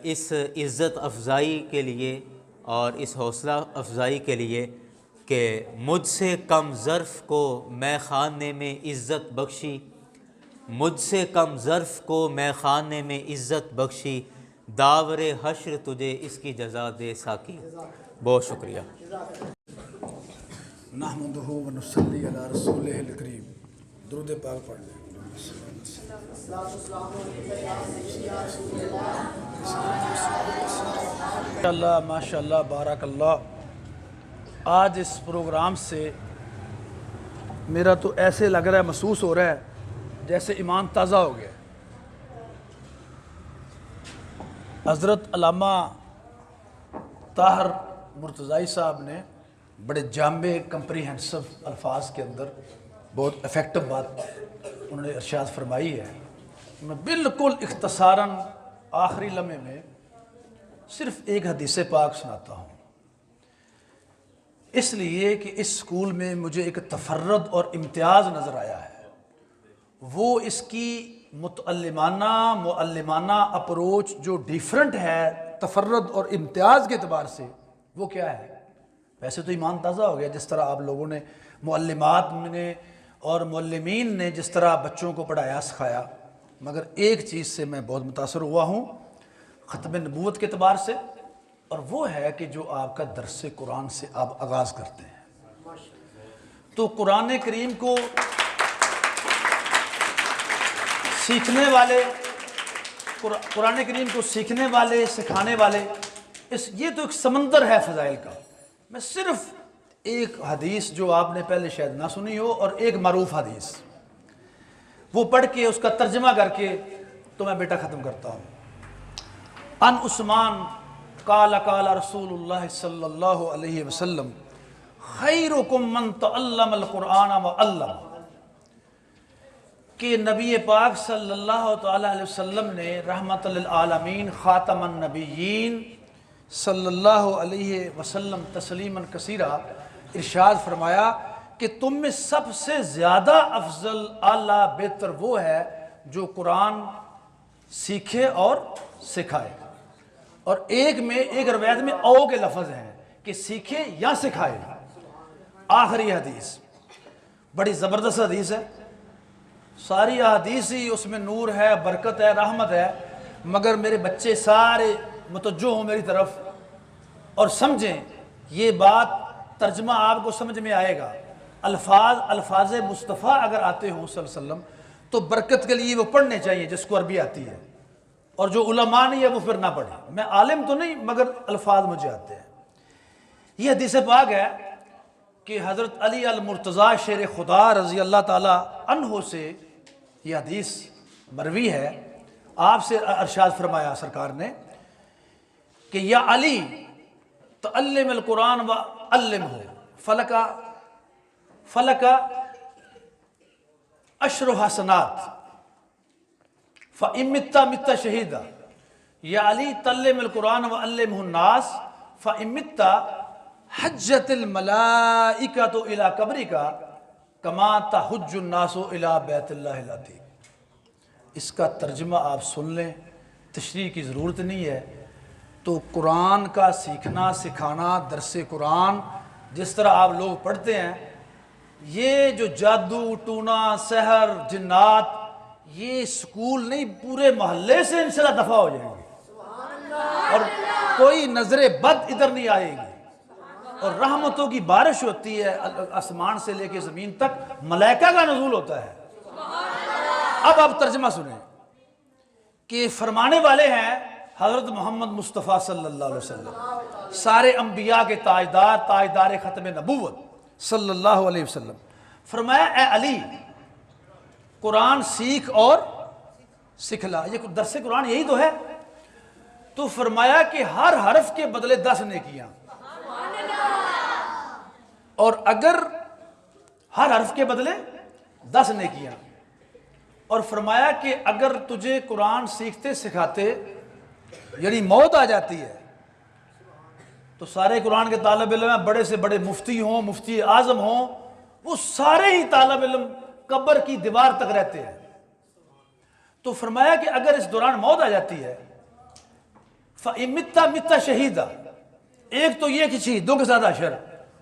इस इज़्ज़त अफ़ज़ाई के लिए और इस हौसला अफ़ज़ाई के लिए कि मुझसे कम ज़र्फ़ को मैं ख़ाने में इज़्ज़त बख्शी, मुझसे कम ज़र्फ़ को मैं ख़ाने में इज़्ज़त बख्शी, दावरे हश्र तुझे इसकी जज़ा दे साकी। बहुत शुक्रिया। नहमदुहु व नुसल्ली अला रसूलिहिल करीम। दुरूद पाक पढ़ लें। माशाअल्लाह माशाअल्लाह बारकल्लाह। आज इस प्रोग्राम से मेरा तो ऐसे लग रहा है, महसूस हो रहा है जैसे ईमान ताज़ा हो गया। हज़रत अल्लामा ताहिर मुर्तज़ाई साहब ने बड़े जामे कंप्रीहेंसिव अल्फाज के अंदर बहुत इफ़ेक्टिव बात उन्होंने इरशाद फरमाई है। मैं बिल्कुल इख्तसारन आखिरी लम्हे में सिर्फ़ एक हदीस पाक सुनाता हूँ, इसलिए कि इस स्कूल में मुझे एक तफर्रद और इम्तियाज़ नज़र आया है। वो इसकी मुअल्लिमाना अप्रोच जो डिफरेंट है तफर्रद और इम्तियाज़ के अतबार से, वो क्या है? वैसे तो ईमान ताज़ा हो गया जिस तरह आप लोगों ने, मुअल्लिमात ने और मुअल्लिमीन ने जिस तरह बच्चों को पढ़ाया सिखाया, मगर एक चीज़ से मैं बहुत मुतासर हुआ हूँ ख़त्म नबूवत के अतबार से, और वो है कि जो आपका दर्स कुरान से आप आगाज़ करते हैं। तो कुरान करीम को सीखने वाले, कुरान करीम को सीखने वाले, सिखाने वाले, ये तो एक समंदर है फ़ज़ाइल का। मैं सिर्फ एक हदीस जो आपने पहले शायद ना सुनी हो और एक मरूफ हदीस वो पढ़ के उसका तर्जमा करके तो मैं बेटा ख़त्म करता हूँ। अन उस्मान काला काला रसूलुल्लाह सल्लल्लाहु अलैहि वसल्लम खैरुकुम मन तअल्लमल कुरान व अल्लम, कि नबी पाक सल्लल्लाहु तआला अलैहि वसल्लम ने रहमतल लिल आलमीन ख़ातमन नबिय्यीन सल्लल्लाहु अलैहि वसल्लम तस्लीमन कसीरा इरशाद फरमाया कि तुम में सबसे ज़्यादा अफजल, आला, बेहतर वो है जो कुरान सीखे और सिखाए। और एक रवायत में औ के लफ्ज़ हैं कि सीखे या सिखाए। आखिरी हदीस बड़ी ज़बरदस्त हदीस है, सारी हदीस ही उसमें नूर है, बरकत है, रहमत है, मगर मेरे बच्चे सारे मुतवज्जो हों मेरी तरफ और समझें ये बात, तर्जमा आपको समझ में आएगा। अल्फाज मुस्तफ़ा अगर आते हों सल्लल्लाहु अलैहि वसल्लम तो बरकत के लिए वो पढ़ने चाहिए जिसको अरबी आती है, और जो उलमा नहीं है वो फिर ना पढ़े। मैं आलिम तो नहीं मगर अल्फाज मुझे आते हैं। ये हदीस पाक है कि हज़रत अली अल मुर्तज़ा शेर खुदा रज़ी अल्लाह ताला अन्हो से ये हदीस मरवी है। आपसे अरशाद फरमाया सरकार ने कि या अली तअल्लिमुल कुरान व अल्लिमहु फलका अशर हसनात फ़इमित्ता मित्ता शहीदा या अली तल्लिमिल कुरान व अल्लिमहुन्नास फ़इमित्ता हज्जतिल मलाइकतु इला कब्रिका कमा तहुज्जुन्नासु इला बैतिल्लाहिल अतीक। इसका तर्जुमा आप सुन लें, तशरीह की ज़रूरत नहीं है। तो कुरान का सीखना सिखाना, दरस कुरान जिस तरह आप लोग पढ़ते हैं, ये जो जादू टूना सहर जिन्नात, ये स्कूल नहीं, पूरे मोहल्ले से इंशाल्लाह दफ़ा हो जाएंगे और कोई नजरे बद इधर नहीं आएगी और रहमतों की बारिश होती है, आसमान से लेके ज़मीन तक मलाइका का नज़ूल होता है। अब आप तर्जमा सुने कि फरमाने वाले हैं हज़रत मोहम्मद मुस्तफ़ा सल्लल्लाहु अलैहि वसल्लम, सारे अंबिया के ताजदार, ताजदार ख़त्म नबूवत सल्लल्लाहु अलैहि वसल्लम। फरमाया, ए अली, कुरान सीख और सिखला। ये दरस कुरान यही तो है। तो फरमाया कि हर हरफ के बदले 10 नेकियां, और अगर हर हरफ के बदले 10 नेकियां, और फरमाया कि अगर तुझे कुरान सीखते सिखाते यानी मौत आ जाती है तो सारे कुरान के तालिब इल्म, बड़े से बड़े मुफ्ती हों, मुफ्ती आज़म हों, वो सारे ही तालिब इल्म कब्र की दीवार तक रहते हैं। तो फरमाया कि अगर इस दौरान मौत आ जाती है फ़इमित्ता मित्ता शहीदा, एक तो ये कि शहीदों के साथ अशर,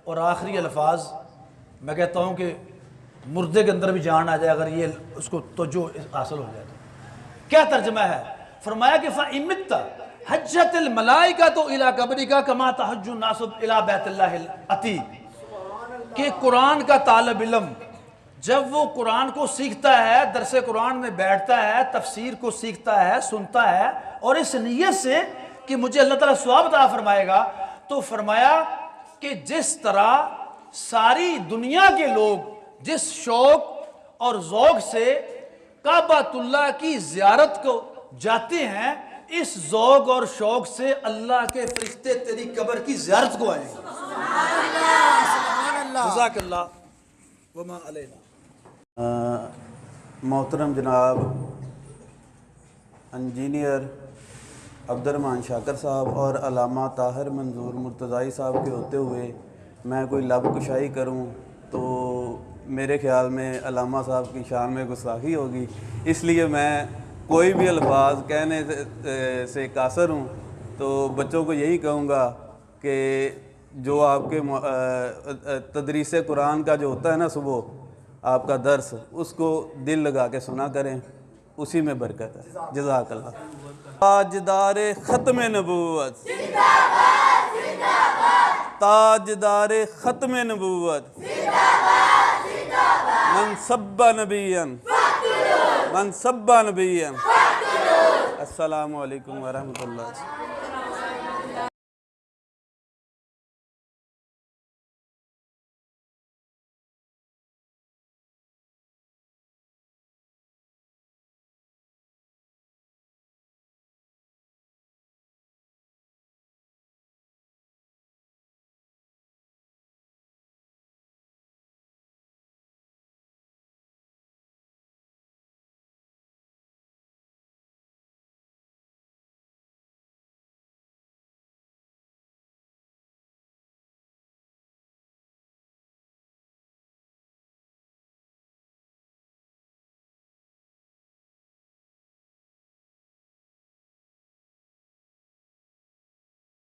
और आखिरी अल्फाज मैं कहता हूँ कि मुर्दे के अंदर भी जान आ जाए अगर ये उसको तवज्जो हासिल हो जाए तो। क्या तर्जमा है? फरमाया कि फ़इमित्ता हज्जतिल मलाइकतु इला कब्रिका कमा तहज्जुन नासु इला बैतिल्लाहिल अतीक, कि कुरान का तालिब इल्म जब वो कुरान को सीखता है, दरस कुरान में बैठता है, तफसीर को सीखता है, सुनता है, और इस नीयत से कि मुझे अल्लाह ताला सवाब अता फरमाएगा, तो फरमाया कि जिस तरह सारी दुनिया के लोग जिस शौक और ज़ौक़ से काबातुल्लाह की ज़ियारत को जाते हैं, इस ज़ौक़ और शौक़ से अल्लाह के फरिश्ते तेरी कब्र की ज़ियारत को आएंगे। जज़ाकल्लाह व मा अलैना। मोहतरम जनाब इंजीनियर अब्दुर्रहमान शाकर साहब और अल्लामा ताहिर मंजूर मुर्तज़ाई साहब के होते हुए मैं कोई लब कुशाई करूं तो मेरे ख़्याल में अल्लामा साहब की शान में गुस्ताखी होगी, इसलिए मैं कोई भी अल्फाज कहने से कासर हूँ। तो बच्चों को यही कहूँगा कि जो आपके तदरीस कुरान का जो होता है ना सुबह आपका दर्स, उसको दिल लगा के सुना करें, उसी में बरकत है। जज़ाकल्लाह। ताजदार ख़त्म नबूवत, ताजदार ख़त्म नबूवत, मन सब्बा नबियन, मन सब्बा नबियन। अस्सलामु अलैकुम व रहमतुल्लाह।